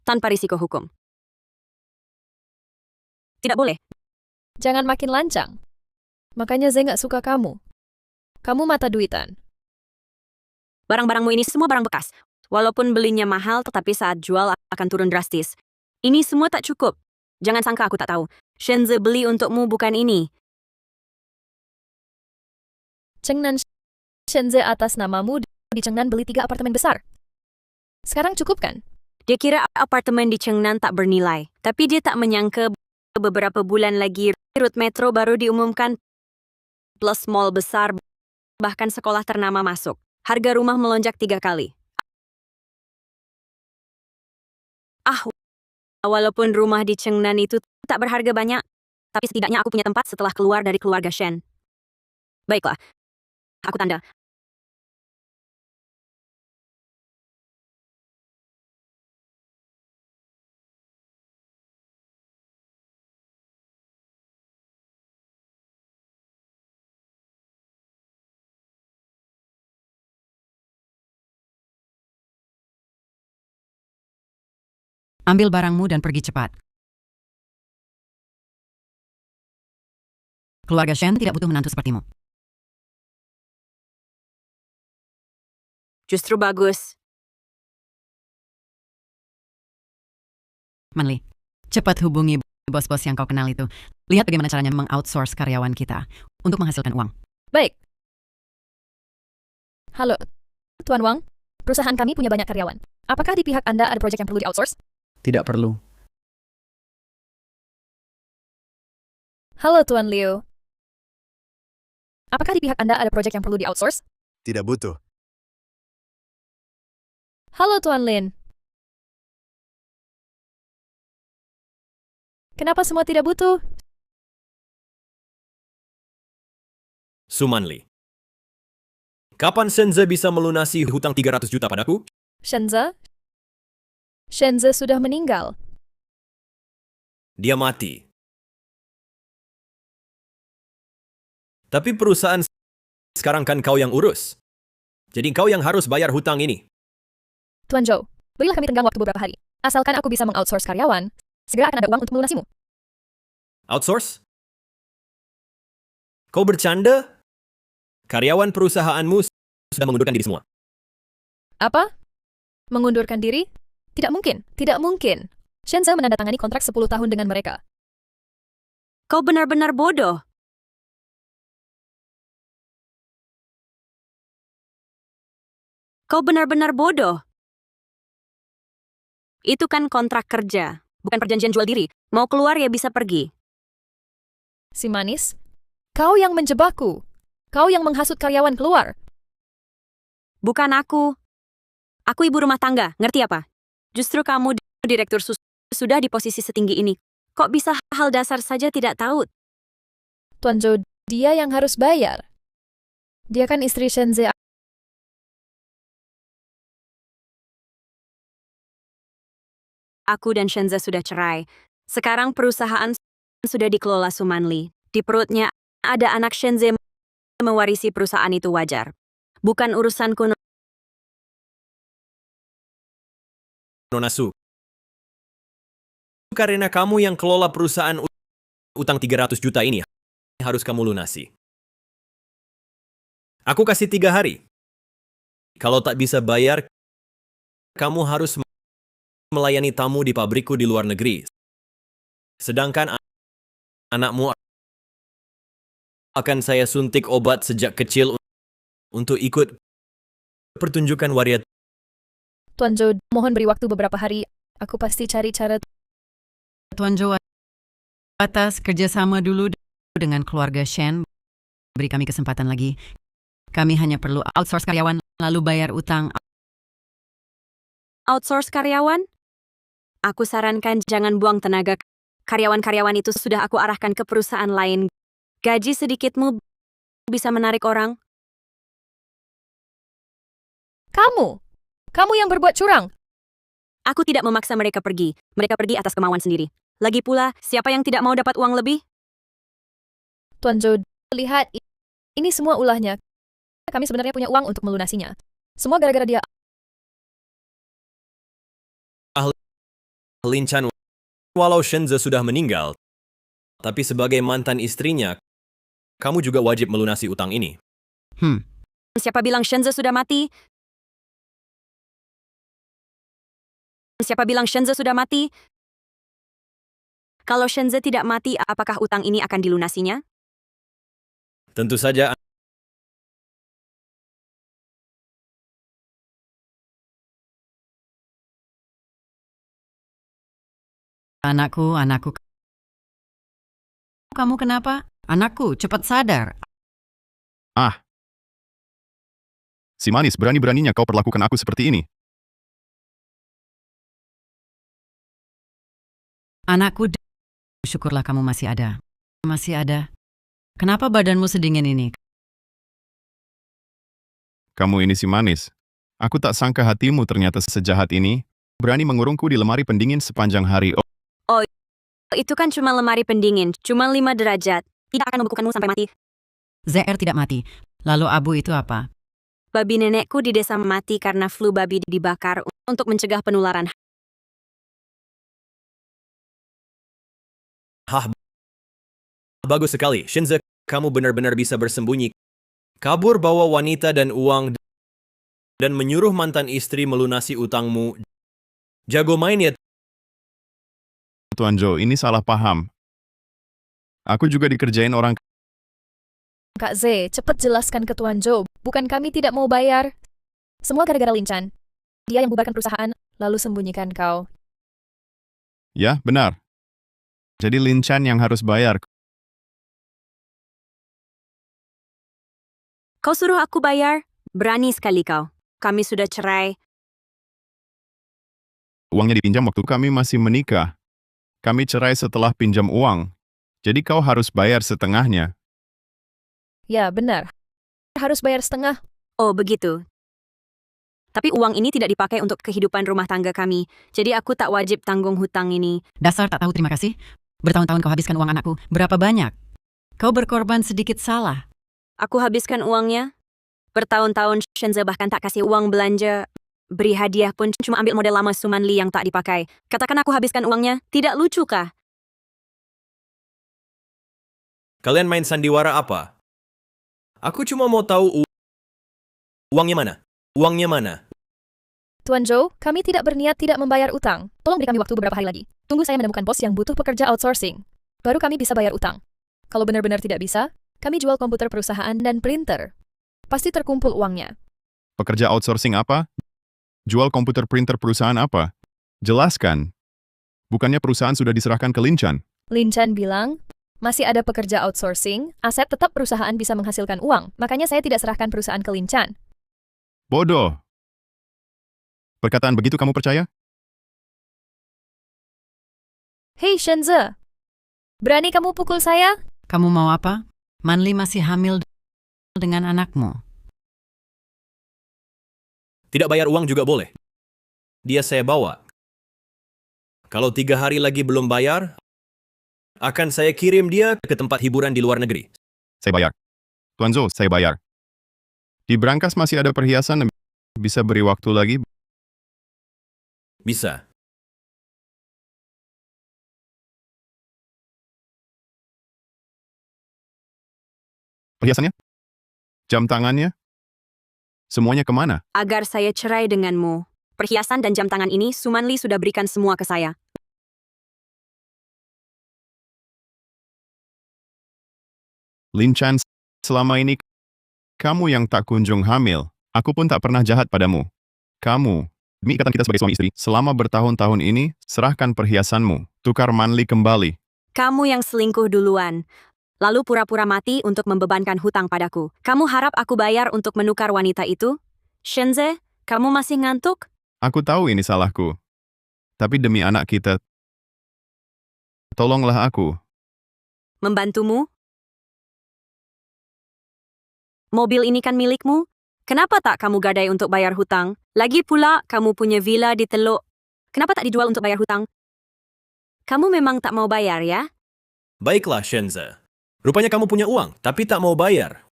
Tanpa risiko hukum. Tidak boleh. Jangan makin lancang. Makanya saya nggak suka kamu. Kamu mata duitan. Barang-barangmu ini semua barang bekas. Walaupun belinya mahal, tetapi saat jual akan turun drastis. Ini semua tak cukup. Jangan sangka aku tak tahu. Shenze beli untukmu bukan ini. Chengnan Shenze atas namamu di Chengnan beli 3 apartemen besar. Sekarang cukup kan? Dia kira apartemen di Chengnan tak bernilai. Tapi dia tak menyangka beberapa bulan lagi rute metro baru diumumkan. Plus mall besar, bahkan sekolah ternama masuk. Harga rumah melonjak 3 kali. Walaupun rumah di Chengnan itu tak berharga banyak, tapi setidaknya aku punya tempat setelah keluar dari keluarga Shen. Baiklah, aku tanda. Ambil barangmu dan pergi cepat. Keluarga Shen tidak butuh menantu sepertimu. Justru bagus. Manli, cepat hubungi bos-bos yang kau kenal itu. Lihat bagaimana caranya meng-outsource karyawan kita untuk menghasilkan uang. Baik. Halo, Tuan Wang. Perusahaan kami punya banyak karyawan. Apakah di pihak Anda ada proyek yang perlu di-outsource? Tidak perlu. Halo, Tuan Liu. Apakah di pihak Anda ada proyek yang perlu di-outsource? Tidak butuh. Halo, Tuan Lin. Kenapa semua tidak butuh? Sumanli. Kapan Shenze bisa melunasi hutang 300 juta padaku? Shenze? Shenze sudah meninggal. Dia mati. Tapi perusahaan sekarang kan kau yang urus. Jadi kau yang harus bayar hutang ini. Tuan Zhou, berilah kami tenggang waktu beberapa hari. Asalkan aku bisa meng-outsource karyawan, segera akan ada uang untuk melunasimu. Outsource? Kau bercanda? Karyawan perusahaanmu sudah mengundurkan diri semua. Apa? Mengundurkan diri? Tidak mungkin, tidak mungkin. Shenze menandatangani kontrak 10 tahun dengan mereka. Kau benar-benar bodoh. Kau benar-benar bodoh. Itu kan kontrak kerja, bukan perjanjian jual diri. Mau keluar ya bisa pergi. Si manis? Kau yang menjebakku. Kau yang menghasut karyawan keluar. Bukan aku. Aku ibu rumah tangga, ngerti apa? Justru kamu, direktur sudah di posisi setinggi ini. Kok bisa hal dasar saja tidak tahu? Tuan Zhou, dia yang harus bayar. Dia kan istri Shenze. Aku dan Shenze sudah cerai. Sekarang perusahaan sudah dikelola Sumanli. Di perutnya ada anak Shenze mewarisi perusahaan itu wajar. Bukan urusanku. Nona Su. Karena kamu yang kelola perusahaan utang 300 juta ini harus kamu lunasi. Aku kasih 3 hari. Kalau tak bisa bayar, kamu harus melayani tamu di pabrikku di luar negeri. Sedangkan anakmu akan saya suntik obat sejak kecil untuk ikut pertunjukan waria. Tuan Zhou, mohon beri waktu beberapa hari. Aku pasti cari cara. Tuan Zhou, atas kerjasama dulu dengan keluarga Shen, beri kami kesempatan lagi. Kami hanya perlu outsource karyawan, lalu bayar utang. Outsource karyawan? Aku sarankan jangan buang tenaga. Karyawan-karyawan itu sudah aku arahkan ke perusahaan lain. Gaji sedikitmu bisa menarik orang. Kamu yang berbuat curang. Aku tidak memaksa mereka pergi. Mereka pergi atas kemauan sendiri. Lagi pula, siapa yang tidak mau dapat uang lebih? Tuan Zhou, lihat, ini semua ulahnya. Kami sebenarnya punya uang untuk melunasinya. Semua gara-gara dia. Lin Chan, walau Shenze sudah meninggal, tapi sebagai mantan istrinya, kamu juga wajib melunasi utang ini. Siapa bilang Shenze sudah mati? Siapa bilang Shenze sudah mati? Kalau Shenze tidak mati, apakah utang ini akan dilunasinya? Tentu saja. Anakku. Kamu kenapa? Anakku, cepat sadar. Si manis, berani-beraninya kau perlakukan aku seperti ini. Anakku, syukurlah kamu masih ada. Masih ada. Kenapa badanmu sedingin ini? Kamu ini si manis. Aku tak sangka hatimu ternyata sejahat ini. Berani mengurungku di lemari pendingin sepanjang hari. Itu kan cuma lemari pendingin, cuma 5 derajat. Tidak akan membekukanmu sampai mati. ZR tidak mati. Lalu Abu itu apa? Babi nenekku di desa mati karena flu babi dibakar untuk mencegah penularan. Bagus sekali. Shenze, kamu benar-benar bisa bersembunyi. Kabur bawa wanita dan uang dan menyuruh mantan istri melunasi utangmu. Jago main ya. Tuan Zhou, ini salah paham. Aku juga dikerjain orang. Kak Z, cepat jelaskan ke Tuan Zhou. Bukan kami tidak mau bayar. Semua gara-gara Lin Chan. Dia yang bubarkan perusahaan, lalu sembunyikan kau. Ya, benar. Jadi Lin Chan yang harus bayar. Kau suruh aku bayar? Berani sekali kau. Kami sudah cerai. Uangnya dipinjam waktu kami masih menikah. Kami cerai setelah pinjam uang. Jadi kau harus bayar setengahnya. Ya, benar. Harus bayar setengah. Oh, begitu. Tapi uang ini tidak dipakai untuk kehidupan rumah tangga kami. Jadi aku tak wajib tanggung hutang ini. Dasar tak tahu terima kasih. Bertahun-tahun kau habiskan uang anakku. Berapa banyak? Kau berkorban sedikit salah. Aku habiskan uangnya. Bertahun-tahun Shenze bahkan tak kasih uang belanja. Beri hadiah pun cuma ambil model lama Sumanli yang tak dipakai. Katakan aku habiskan uangnya. Tidak lucu kah? Kalian main sandiwara apa? Aku cuma mau tahu uangnya mana? Uangnya mana? Tuan Zhou, kami tidak berniat tidak membayar utang. Tolong beri kami waktu beberapa hari lagi. Tunggu saya menemukan bos yang butuh pekerja outsourcing. Baru kami bisa bayar utang. Kalau benar-benar tidak bisa, kami jual komputer perusahaan dan printer. Pasti terkumpul uangnya. Pekerja outsourcing apa? Jual komputer printer perusahaan apa? Jelaskan. Bukannya perusahaan sudah diserahkan ke Lin Chan? Lin Chan bilang, Masih ada pekerja outsourcing, aset tetap perusahaan bisa menghasilkan uang, makanya saya tidak serahkan perusahaan ke Lin Chan. Bodoh. Perkataan begitu kamu percaya? Hei Shenze, berani kamu pukul saya? Kamu mau apa? Manli masih hamil dengan anakmu. Tidak bayar uang juga boleh. Dia saya bawa. Kalau 3 hari lagi belum bayar, akan saya kirim dia ke tempat hiburan di luar negeri. Saya bayar. Tuan Zhou, saya bayar. Di brankas masih ada perhiasan, bisa beri waktu lagi. Bisa. Perhiasannya? Jam tangannya? Semuanya kemana? Agar saya cerai denganmu. Perhiasan dan jam tangan ini Sumanli sudah berikan semua ke saya. Lin Chan, selama ini kamu yang tak kunjung hamil. Aku pun tak pernah jahat padamu. Kamu, demi ikatan kita sebagai suami istri, selama bertahun-tahun ini, serahkan perhiasanmu. Tukar Manli kembali. Kamu yang selingkuh duluan. Lalu pura-pura mati untuk membebankan hutang padaku. Kamu harap aku bayar untuk menukar wanita itu? Shenze, kamu masih ngantuk? Aku tahu ini salahku. Tapi demi anak kita, tolonglah aku. Membantumu? Mobil ini kan milikmu? Kenapa tak kamu gadai untuk bayar hutang? Lagi pula, kamu punya villa di Teluk. Kenapa tak dijual untuk bayar hutang? Kamu memang tak mau bayar, ya? Baiklah, Shenze. Rupanya kamu punya uang, tapi tak mau bayar.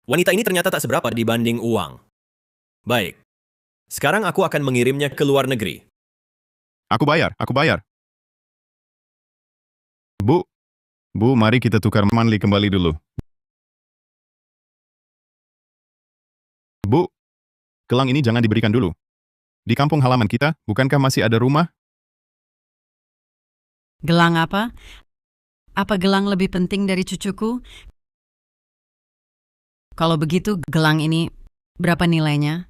Wanita ini ternyata tak seberapa dibanding uang. Baik. Sekarang aku akan mengirimnya ke luar negeri. Aku bayar, aku bayar. Bu, mari kita tukar Manli kembali dulu. Bu, gelang ini jangan diberikan dulu. Di kampung halaman kita, bukankah masih ada rumah? Gelang apa? Apa gelang lebih penting dari cucuku? Kalau begitu, gelang ini berapa nilainya?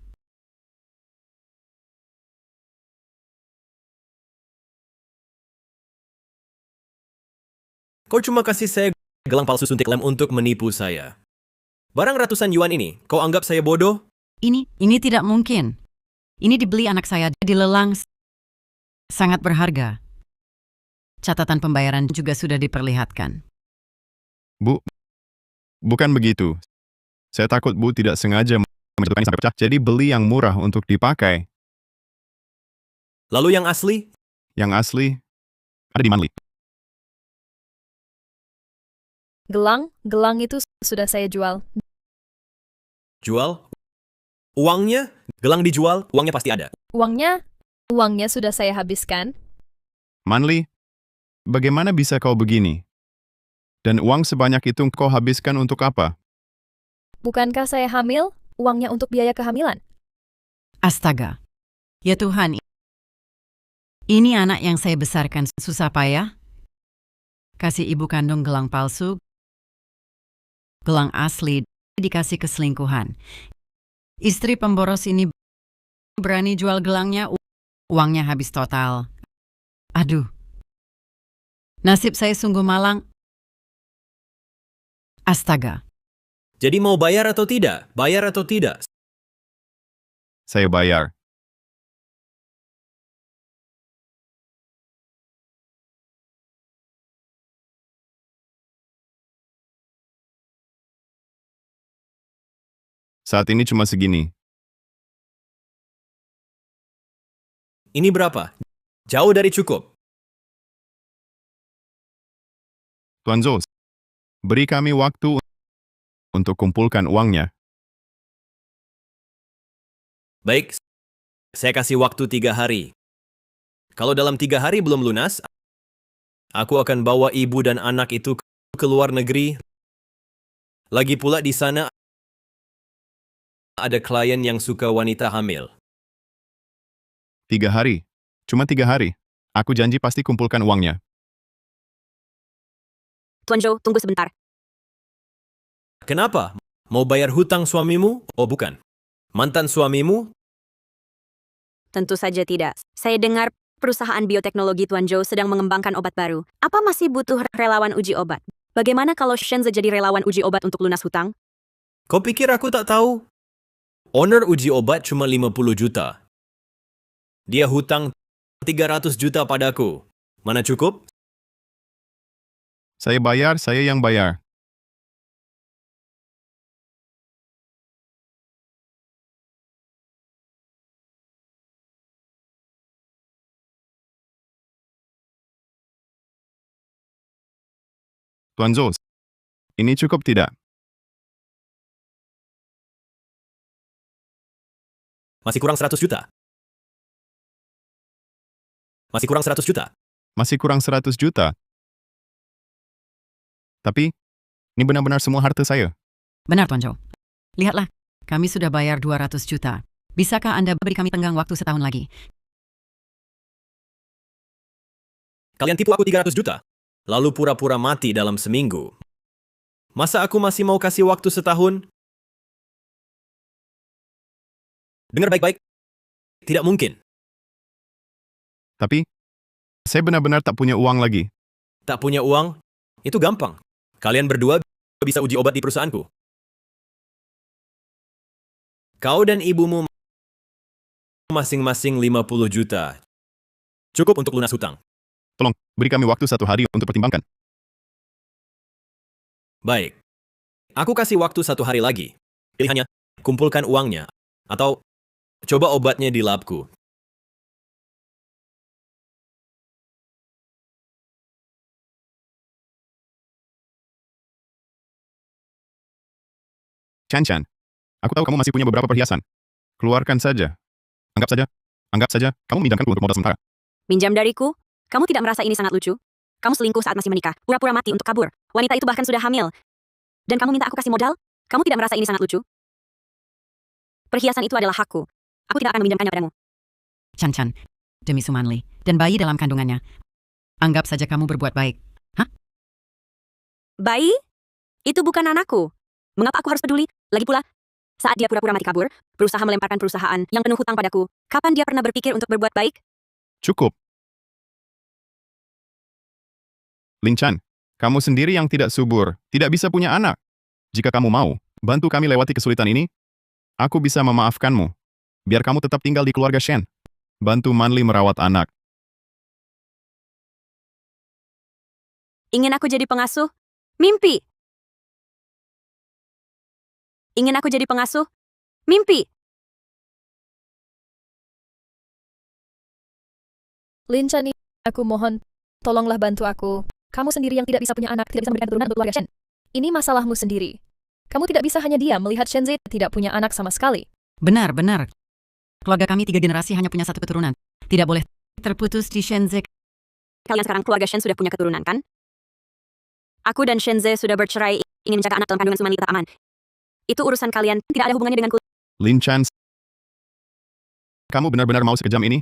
Kau cuma kasih saya gelang palsu suntik lem untuk menipu saya. Barang ratusan yuan ini, kau anggap saya bodoh? Ini tidak mungkin. Ini dibeli anak saya di lelang sangat berharga. Catatan pembayaran juga sudah diperlihatkan. Bu, bukan begitu. Saya takut Bu tidak sengaja menjatuhkannya sampai pecah, jadi beli yang murah untuk dipakai. Lalu yang asli? Yang asli, ada di Manli. Gelang itu sudah saya jual. Jual? Uangnya? Gelang dijual, uangnya pasti ada. Uangnya sudah saya habiskan. Manli, bagaimana bisa kau begini? Dan uang sebanyak itu kau habiskan untuk apa? Bukankah saya hamil? Uangnya untuk biaya kehamilan. Astaga. Ya Tuhan, ini anak yang saya besarkan susah payah. Kasih ibu kandung gelang palsu, gelang asli, dikasih keselingkuhan. Istri pemboros ini berani jual gelangnya, uangnya habis total. Aduh. Nasib saya sungguh malang. Astaga. Jadi mau bayar atau tidak? Bayar atau tidak? Saya bayar. Saat ini cuma segini. Ini berapa? Jauh dari cukup. Tuan Zhou, beri kami waktu untuk kumpulkan uangnya. Baik, saya kasih waktu 3 hari. Kalau dalam 3 hari belum lunas, aku akan bawa ibu dan anak itu ke luar negeri. Lagi pula di sana ada klien yang suka wanita hamil. 3 hari. Cuma 3 hari. Aku janji pasti kumpulkan uangnya. Tuan Zhou, tunggu sebentar. Kenapa? Mau bayar hutang suamimu? Oh bukan. Mantan suamimu? Tentu saja tidak. Saya dengar Perusahaan bioteknologi Tuan Zhou sedang mengembangkan obat baru. Apa masih butuh relawan uji obat? Bagaimana kalau Shenze jadi relawan uji obat untuk lunas hutang? Kau pikir aku tak tahu? Owner uji obat cuma 50 juta. Dia hutang 300 juta padaku. Mana cukup? Saya bayar, saya yang bayar. Tuan Zhou, ini cukup tidak? Masih kurang 100 juta. Masih kurang 100 juta. Masih kurang 100 juta. Tapi, ini benar-benar semua harta saya. Benar, Tuan Zhou. Lihatlah, kami sudah bayar 200 juta. Bisakah Anda beri kami tenggang waktu setahun lagi? Kalian tipu aku 300 juta. Lalu pura-pura mati dalam seminggu. Masa aku masih mau kasih waktu setahun? Dengar baik-baik. Tidak mungkin. Tapi, saya benar-benar tak punya uang lagi. Tak punya uang? Itu gampang. Kalian berdua bisa uji obat di perusahaanku. Kau dan ibumu masing-masing 50 juta. Cukup untuk lunas hutang. Tolong, beri kami waktu 1 hari untuk pertimbangkan. Baik. Aku kasih waktu 1 hari lagi. Pilihannya, kumpulkan uangnya. Atau, coba obatnya di labku. Chan, aku tahu kamu masih punya beberapa perhiasan. Keluarkan saja. Anggap saja, kamu meminjamkanku untuk modal sementara. Minjam dariku? Kamu tidak merasa ini sangat lucu? Kamu selingkuh saat masih menikah, pura-pura mati untuk kabur. Wanita itu bahkan sudah hamil. Dan kamu minta aku kasih modal? Kamu tidak merasa ini sangat lucu? Perhiasan itu adalah hakku. Aku tidak akan meminjamkannya padamu. Chan, demi Sumanli, dan bayi dalam kandungannya. Anggap saja kamu berbuat baik. Bayi? Itu bukan anakku. Mengapa aku harus peduli? Lagi pula, saat dia pura-pura mati kabur, berusaha melemparkan perusahaan yang penuh hutang padaku, kapan dia pernah berpikir untuk berbuat baik? Cukup. Lin Chan, kamu sendiri yang tidak subur, tidak bisa punya anak. Jika kamu mau, bantu kami lewati kesulitan ini, aku bisa memaafkanmu. Biar kamu tetap tinggal di keluarga Shen. Bantu Manli merawat anak. Ingin aku jadi pengasuh? Mimpi! Ingin aku jadi pengasuh? Mimpi! Lin Chan, aku mohon, tolonglah bantu aku. Kamu sendiri yang tidak bisa punya anak, tidak bisa memberikan keturunan untuk keluarga Shen. Ini masalahmu sendiri. Kamu tidak bisa hanya diam melihat Shenze tidak punya anak sama sekali. Benar. Keluarga kami 3 generasi hanya punya 1 keturunan. Tidak boleh terputus di Shenze. Kalian sekarang keluarga Shen sudah punya keturunan, kan? Aku dan Shenze sudah bercerai, ingin menjaga anak dalam kandungan Sumanli tetap aman. Itu urusan kalian, tidak ada hubungannya denganku. Lin Chan, kamu benar-benar mau sekejam ini?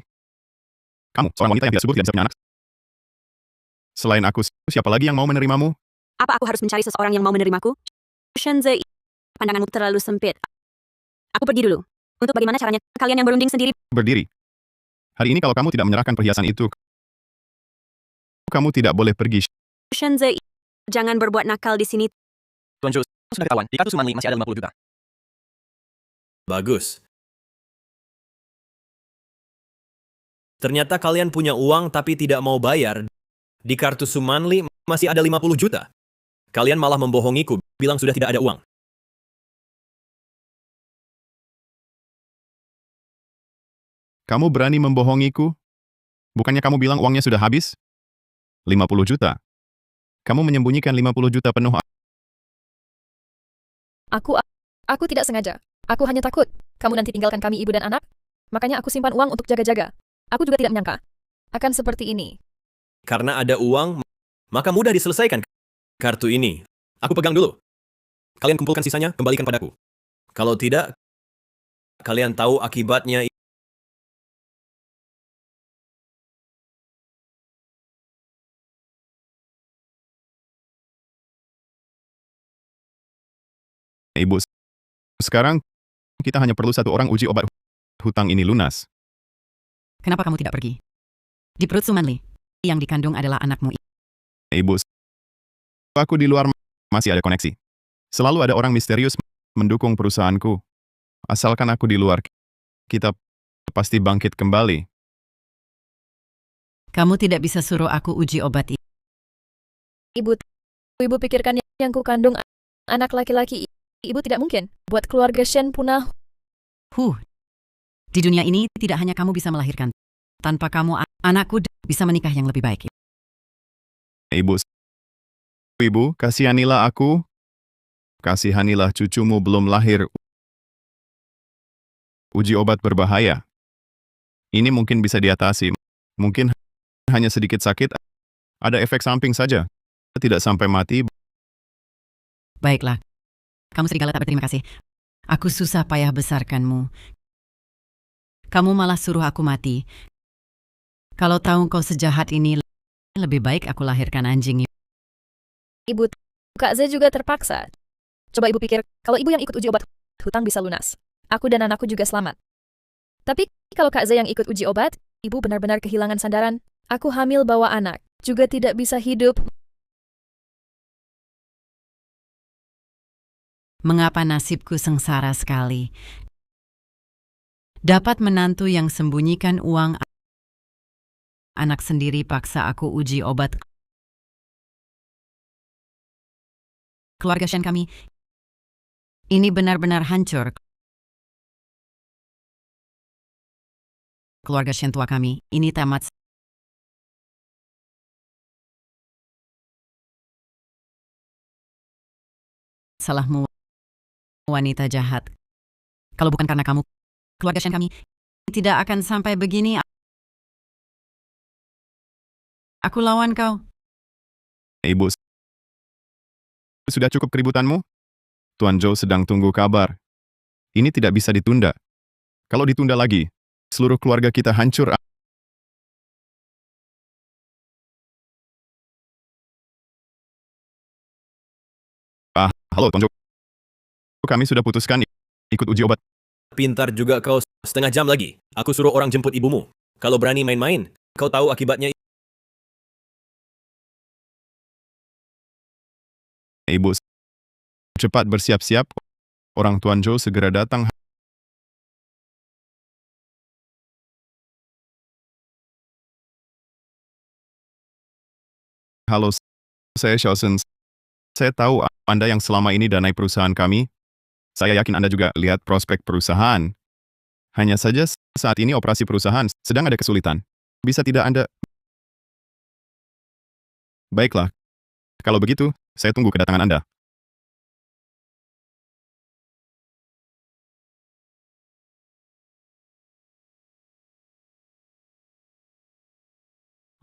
Kamu, seorang wanita yang tidak subur, tidak bisa punya anak. Selain aku, siapa lagi yang mau menerimamu? Apa aku harus mencari seseorang yang mau menerimaku? Shenze, pandanganmu terlalu sempit. Aku pergi dulu. Untuk bagaimana caranya, kalian yang berunding sendiri. Berdiri. Hari ini kalau kamu tidak menyerahkan perhiasan itu, kamu tidak boleh pergi. Shenze, jangan berbuat nakal di sini. Tuan Zhou, sudah ketahuan, di kartu Sumanli masih ada 50 juta. Bagus. Ternyata kalian punya uang tapi tidak mau bayar. Di kartu Sumanli masih ada 50 juta. Kalian malah membohongiku, bilang sudah tidak ada uang. Kamu berani membohongiku? Bukannya kamu bilang uangnya sudah habis? 50 juta. Kamu menyembunyikan 50 juta penuh. Aku tidak sengaja. Aku hanya takut. Kamu nanti tinggalkan kami ibu dan anak. Makanya aku simpan uang untuk jaga-jaga. Aku juga tidak menyangka akan seperti ini. Karena ada uang, maka mudah diselesaikan. Kartu ini, aku pegang dulu. Kalian kumpulkan sisanya, kembalikan padaku. Kalau tidak, kalian tahu akibatnya. Ibu, sekarang kita hanya perlu 1 orang uji obat hutang ini lunas. Kenapa kamu tidak pergi? Di perut Sumanli, yang dikandung adalah anakmu. Ibu, aku di luar masih ada koneksi. Selalu ada orang misterius mendukung perusahaanku. Asalkan aku di luar, kita pasti bangkit kembali. Kamu tidak bisa suruh aku uji obat ini. Ibu pikirkan yang ku kandung anak laki-laki. Ibu tidak mungkin buat keluarga Shen punah. Di dunia ini tidak hanya kamu bisa melahirkan. Tanpa kamu, anakku bisa menikah yang lebih baik. Ibu, kasihanilah aku. Kasihanilah cucumu belum lahir. Uji obat berbahaya. Ini mungkin bisa diatasi. Mungkin hanya sedikit sakit. Ada efek samping saja. Tidak sampai mati. Baiklah. Kamu serigala tak berterima kasih. Aku susah payah besarkanmu. Kamu malah suruh aku mati. Kalau tahu kau sejahat ini, lebih baik aku lahirkan anjing. Ibu, Kak Z juga terpaksa. Coba ibu pikir, kalau ibu yang ikut uji obat, hutang bisa lunas. Aku dan anakku juga selamat. Tapi kalau Kak Z yang ikut uji obat, ibu benar-benar kehilangan sandaran. Aku hamil bawa anak, juga tidak bisa hidup. Mengapa nasibku sengsara sekali? Dapat menantu yang sembunyikan uang anak sendiri paksa aku uji obat. Keluarga Shen kami, ini benar-benar hancur. Keluarga Shen tua kami, ini tamat. Salahmu, wanita jahat. Kalau bukan karena kamu, keluarga Shen kami tidak akan sampai begini. Aku lawan kau. Ibu, sudah cukup keributanmu? Tuan Zhou sedang tunggu kabar. Ini tidak bisa ditunda. Kalau ditunda lagi, seluruh keluarga kita hancur. Halo Tuan Zhou. Kami sudah putuskan ikut uji obat. Pintar juga kau, setengah jam lagi. Aku suruh orang jemput ibumu. Kalau berani main-main, kau tahu akibatnya. Ibu, cepat bersiap-siap. Orang Tuan Zhou segera datang. Halo, saya Xiaosen. Saya tahu Anda yang selama ini danai perusahaan kami. Saya yakin Anda juga lihat prospek perusahaan. Hanya saja saat ini operasi perusahaan sedang ada kesulitan. Bisa tidak Anda? Baiklah. Kalau begitu, saya tunggu kedatangan Anda.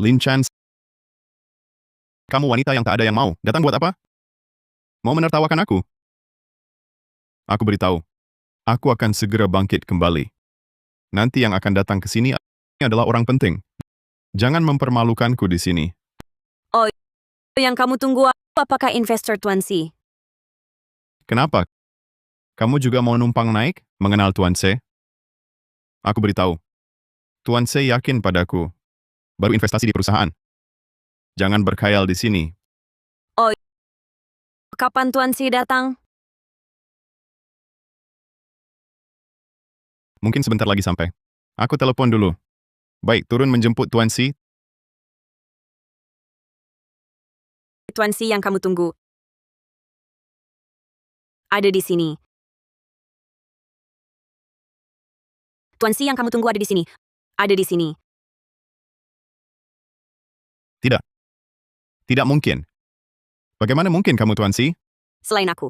Lin Chan, kamu wanita yang tak ada yang mau. Datang buat apa? Mau menertawakan aku? Aku beritahu, aku akan segera bangkit kembali. Nanti yang akan datang ke sini adalah orang penting. Jangan mempermalukanku di sini. Yang kamu tunggu apakah investor Tuan Si? Kenapa? Kamu juga mau numpang naik, mengenal Tuan Se? Aku beritahu, Tuan Se yakin padaku. Baru investasi di perusahaan. Jangan berkhayal di sini. Kapan Tuan Si datang? Mungkin sebentar lagi sampai. Aku telepon dulu. Baik, turun menjemput Tuan Si. Tuan Si yang kamu tunggu ada di sini. Tuan Si yang kamu tunggu ada di sini. Ada di sini. Tidak mungkin. Bagaimana mungkin kamu Tuan Si? Selain aku.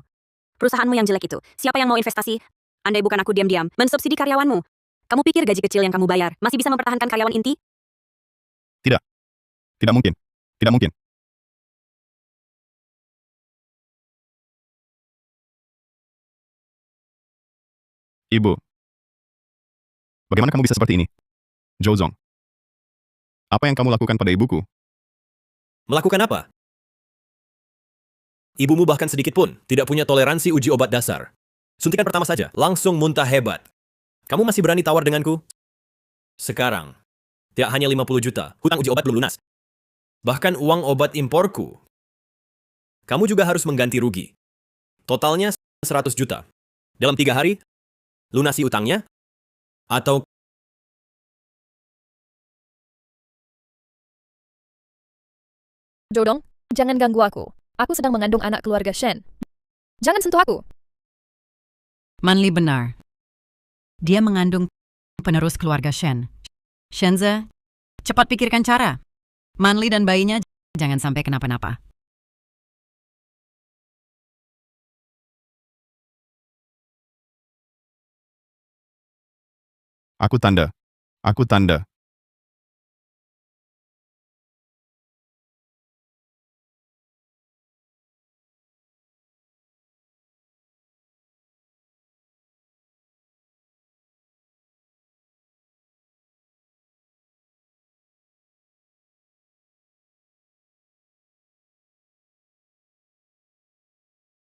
Perusahaanmu yang jelek itu. Siapa yang mau investasi? Andai bukan aku diam-diam mensubsidi karyawanmu. Kamu pikir gaji kecil yang kamu bayar masih bisa mempertahankan karyawan inti? Tidak mungkin. Tidak mungkin. Ibu. Bagaimana kamu bisa seperti ini? Zhou Zong. Apa yang kamu lakukan pada ibuku? Melakukan apa? Ibumu bahkan sedikit pun tidak punya toleransi uji obat dasar. Suntikan pertama saja, langsung muntah hebat. Kamu masih berani tawar denganku? Sekarang, Tidak hanya 50 juta, hutang uji obat belum lunas. Bahkan uang obat imporku. Kamu juga harus mengganti rugi. Totalnya 100 juta. Dalam 3 hari, lunasi utangnya, atau Jodong, jangan ganggu aku. Aku sedang mengandung anak keluarga Shen. Jangan sentuh aku. Manli benar. Dia mengandung penerus keluarga Shen. Shenze, cepat pikirkan cara. Manli dan bayinya jangan sampai kenapa-napa. Aku tanda. Aku tanda.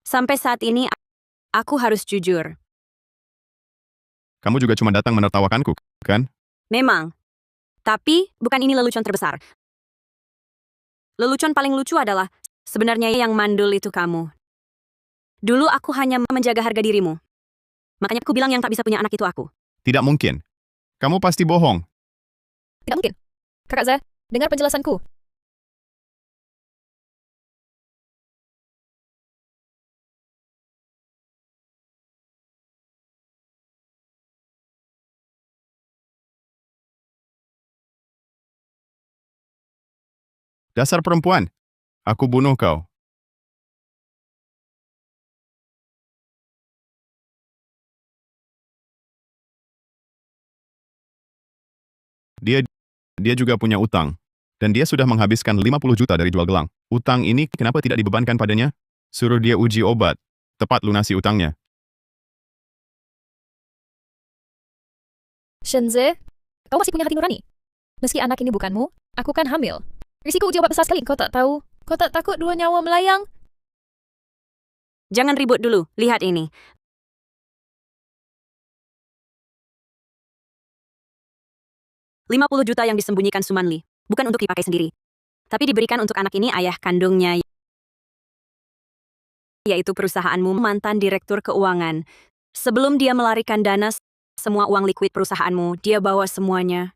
Sampai saat ini, aku harus jujur. Kamu juga cuma datang menertawakanku, kan? Memang. Tapi, bukan ini lelucon terbesar. Lelucon paling lucu adalah, sebenarnya yang mandul itu kamu. Dulu aku hanya menjaga harga dirimu. Makanya aku bilang yang tak bisa punya anak itu aku. Tidak mungkin. Kamu pasti bohong. Tidak mungkin. Kakak Ze, dengar penjelasanku. Dasar perempuan. Aku bunuh kau. Dia juga punya utang. Dan dia sudah menghabiskan 50 juta dari jual gelang. Utang ini kenapa tidak dibebankan padanya? Suruh dia uji obat. Tepat lunasi utangnya. Shenze, kau masih punya hati nurani. Meski anak ini bukanmu, aku kan hamil. Risiko uji obat besar sekali, kau tak tahu. Kau tak takut 2 nyawa melayang? Jangan ribut dulu, lihat ini. $50 juta yang disembunyikan Sumanli, bukan untuk dipakai sendiri. Tapi diberikan untuk anak ini ayah kandungnya, yaitu perusahaanmu mantan direktur keuangan. Sebelum dia melarikan dana, semua uang likuid perusahaanmu, dia bawa semuanya.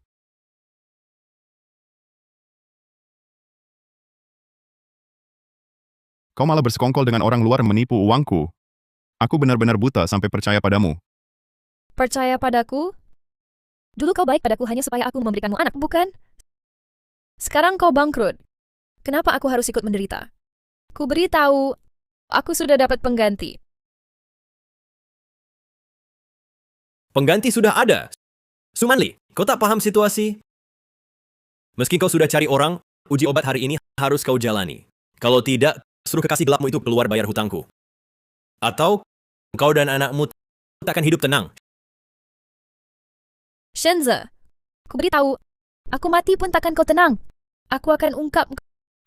Kau malah bersekongkol dengan orang luar menipu uangku. Aku benar-benar buta sampai percaya padamu. Percaya padaku? Dulu kau baik padaku hanya supaya aku memberikanmu anak, bukan? Sekarang kau bangkrut. Kenapa aku harus ikut menderita? Ku beritahu, aku sudah dapat pengganti. pengganti sudah ada. Sumanli, kau tak paham situasi? Meski kau sudah cari orang, uji obat hari ini harus kau jalani. Kalau tidak, suruh kekasih gelapmu itu keluar bayar hutangku. Atau, kau dan anakmu takkan hidup tenang. Shenze, ku beritahu, aku mati pun takkan kau tenang. Aku akan ungkap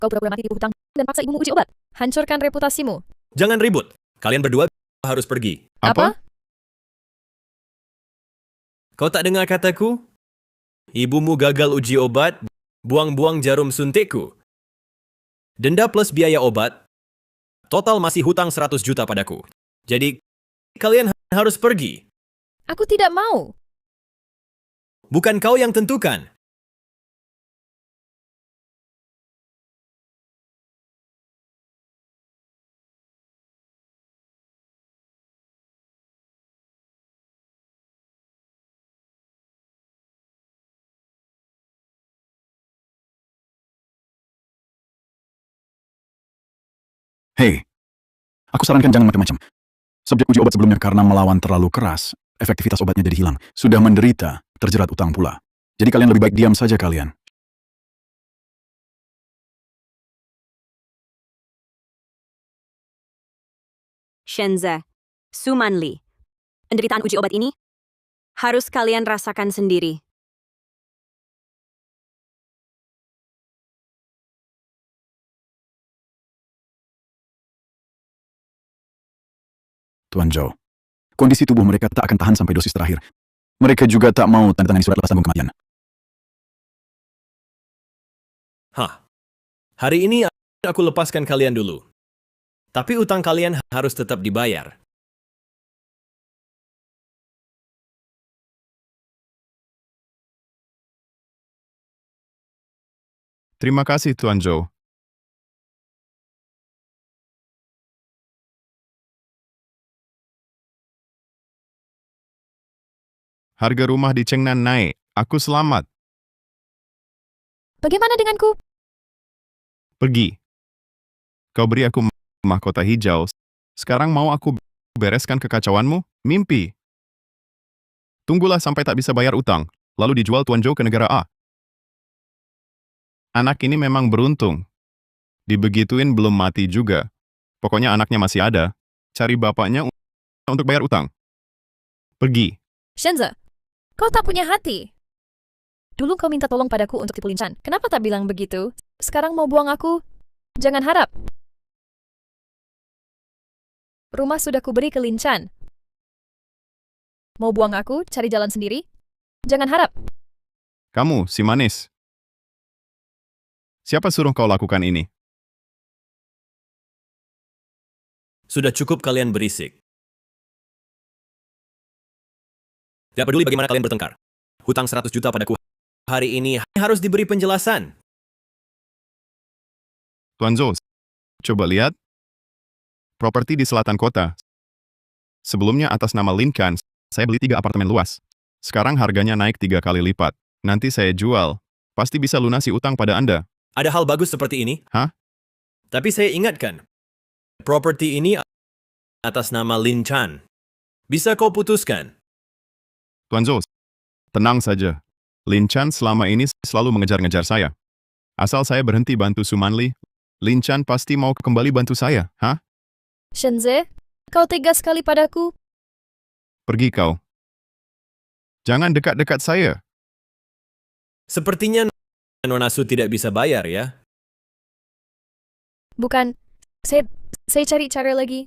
kau pura-pura mati di hutang dan paksa ibumu uji obat. Hancurkan reputasimu. Jangan ribut. Kalian berdua harus pergi. Apa? Kau tak dengar kataku? Ibumu gagal uji obat, buang-buang jarum suntikku. Denda plus biaya obat, total masih hutang 100 juta padaku. Jadi, kalian harus pergi. Aku tidak mau. Bukan kau yang tentukan. Hei, aku sarankan jangan macam-macam. Subjek uji obat sebelumnya karena melawan terlalu keras, efektivitas obatnya jadi hilang. Sudah menderita, terjerat utang pula. Jadi kalian lebih baik diam saja kalian. Shenze, Sumanli, penderitaan uji obat ini harus kalian rasakan sendiri. Tuan Zhou, kondisi tubuh mereka tak akan tahan sampai dosis terakhir. Mereka juga tak mau tanda tangani surat lepas tanggung kematian. Hari ini aku lepaskan kalian dulu. Tapi utang kalian harus tetap dibayar. Terima kasih, Tuan Zhou. Harga rumah di Chengnan naik. Aku selamat. Bagaimana denganku? Pergi. Kau beri aku mahkota hijau. Sekarang mau aku bereskan kekacauanmu? Mimpi. Tunggulah sampai tak bisa bayar utang, lalu dijual Tuan Zhou ke negara A. Anak ini memang beruntung. Dibegituin belum mati juga. Pokoknya anaknya masih ada. Cari bapaknya untuk bayar utang. Pergi. Shenze, kau tak punya hati. Dulu kau minta tolong padaku untuk tipu Lin Chan. Kenapa tak bilang begitu? Sekarang mau buang aku? Jangan harap. Rumah sudah kuberi ke Lin Chan. Mau buang aku, cari jalan sendiri? Jangan harap. Kamu, si manis. Siapa suruh kau lakukan ini? Sudah cukup kalian berisik. Tidak peduli bagaimana kalian bertengkar. Hutang 100 juta padaku hari ini harus diberi penjelasan. Tuan Zhou, coba lihat. Properti di selatan kota. Sebelumnya atas nama Lin Kan, saya beli 3 apartemen luas. Sekarang harganya naik 3 kali lipat. Nanti saya jual. Pasti bisa lunasi utang pada Anda. Ada hal bagus seperti ini? Hah? Tapi saya ingatkan, properti ini atas nama Lin Chan. Bisa kau putuskan? Tuan Zhou, tenang saja. Lin Chan selama ini selalu mengejar-ngejar saya. Asal saya berhenti bantu Sumanli, Lin Chan pasti mau kembali bantu saya, hah? Shenze, kau tegas sekali padaku. Pergi kau. Jangan dekat-dekat saya. Sepertinya Nona Su tidak bisa bayar ya. Bukan, saya cari cara lagi.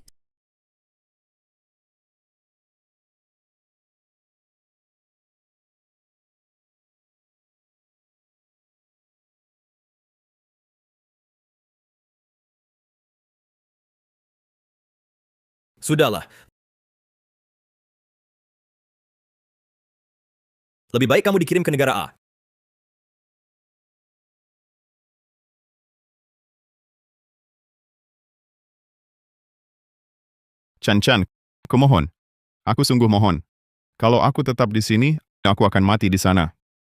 Sudahlah. Lebih baik kamu dikirim ke negara A. Chan, kumohon. Aku sungguh mohon. Kalau aku tetap di sini, aku akan mati di sana.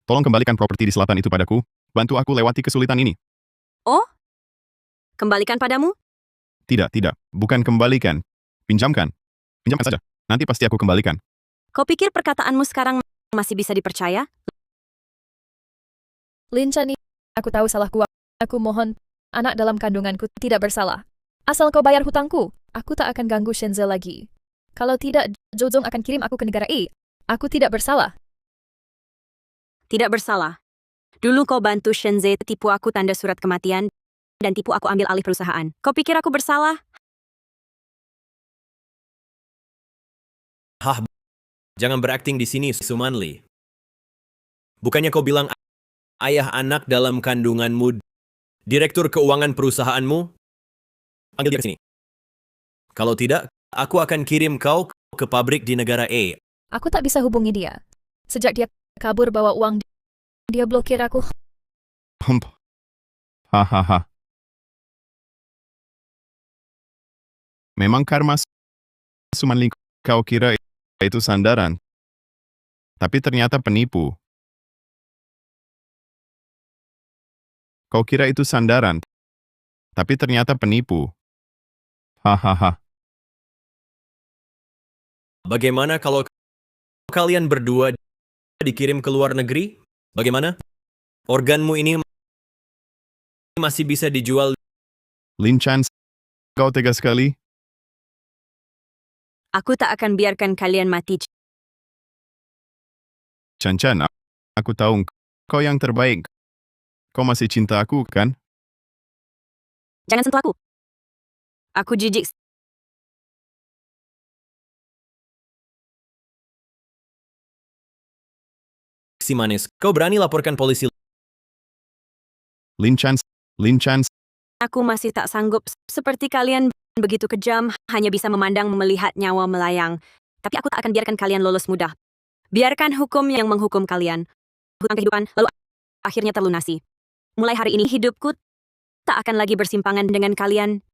Tolong kembalikan properti di selatan itu padaku. Bantu aku lewati kesulitan ini. Oh? Kembalikan padamu? Tidak. Bukan kembalikan. Pinjamkan. Pinjamkan saja. Nanti pasti aku kembalikan. Kau pikir perkataanmu sekarang masih bisa dipercaya? Lin Chan, aku tahu salahku. Aku mohon, anak dalam kandunganku tidak bersalah. Asal kau bayar hutangku, aku tak akan ganggu Shenze lagi. Kalau tidak, Zhou Zong akan kirim aku ke negara E. Aku tidak bersalah. Tidak bersalah. Dulu kau bantu Shenze tipu aku tanda surat kematian dan tipu aku ambil alih perusahaan. Kau pikir aku bersalah? Jangan berakting di sini, Sumanli. Bukannya kau bilang ayah anak dalam kandunganmu, direktur keuangan perusahaanmu? Panggil dia ke sini. Kalau tidak, aku akan kirim kau ke pabrik di negara A. Aku tak bisa hubungi dia. Sejak dia kabur bawa uang, dia blokir aku. Hump. Hahaha. Memang karma Sumanli kau kira itu sandaran. Tapi ternyata penipu. Kau kira itu sandaran. Tapi ternyata penipu. Hahaha. Bagaimana kalau kalian berdua dikirim ke luar negeri? Bagaimana? Organmu ini masih bisa dijual. Lin Chan, kau tegas sekali. Aku tak akan biarkan kalian mati. Chan, aku tahu kau yang terbaik. Kau masih cinta aku, kan? Jangan sentuh aku. Aku jijik. Si manis, kau berani laporkan polisi. Lin Chan, Aku masih tak sanggup seperti kalian begitu kejam, hanya bisa memandang melihat nyawa melayang. Tapi aku tak akan biarkan kalian lolos mudah. Biarkan hukum yang menghukum kalian. Hutang kehidupan, lalu akhirnya terlunasi. Mulai hari ini hidupku tak akan lagi bersimpangan dengan kalian.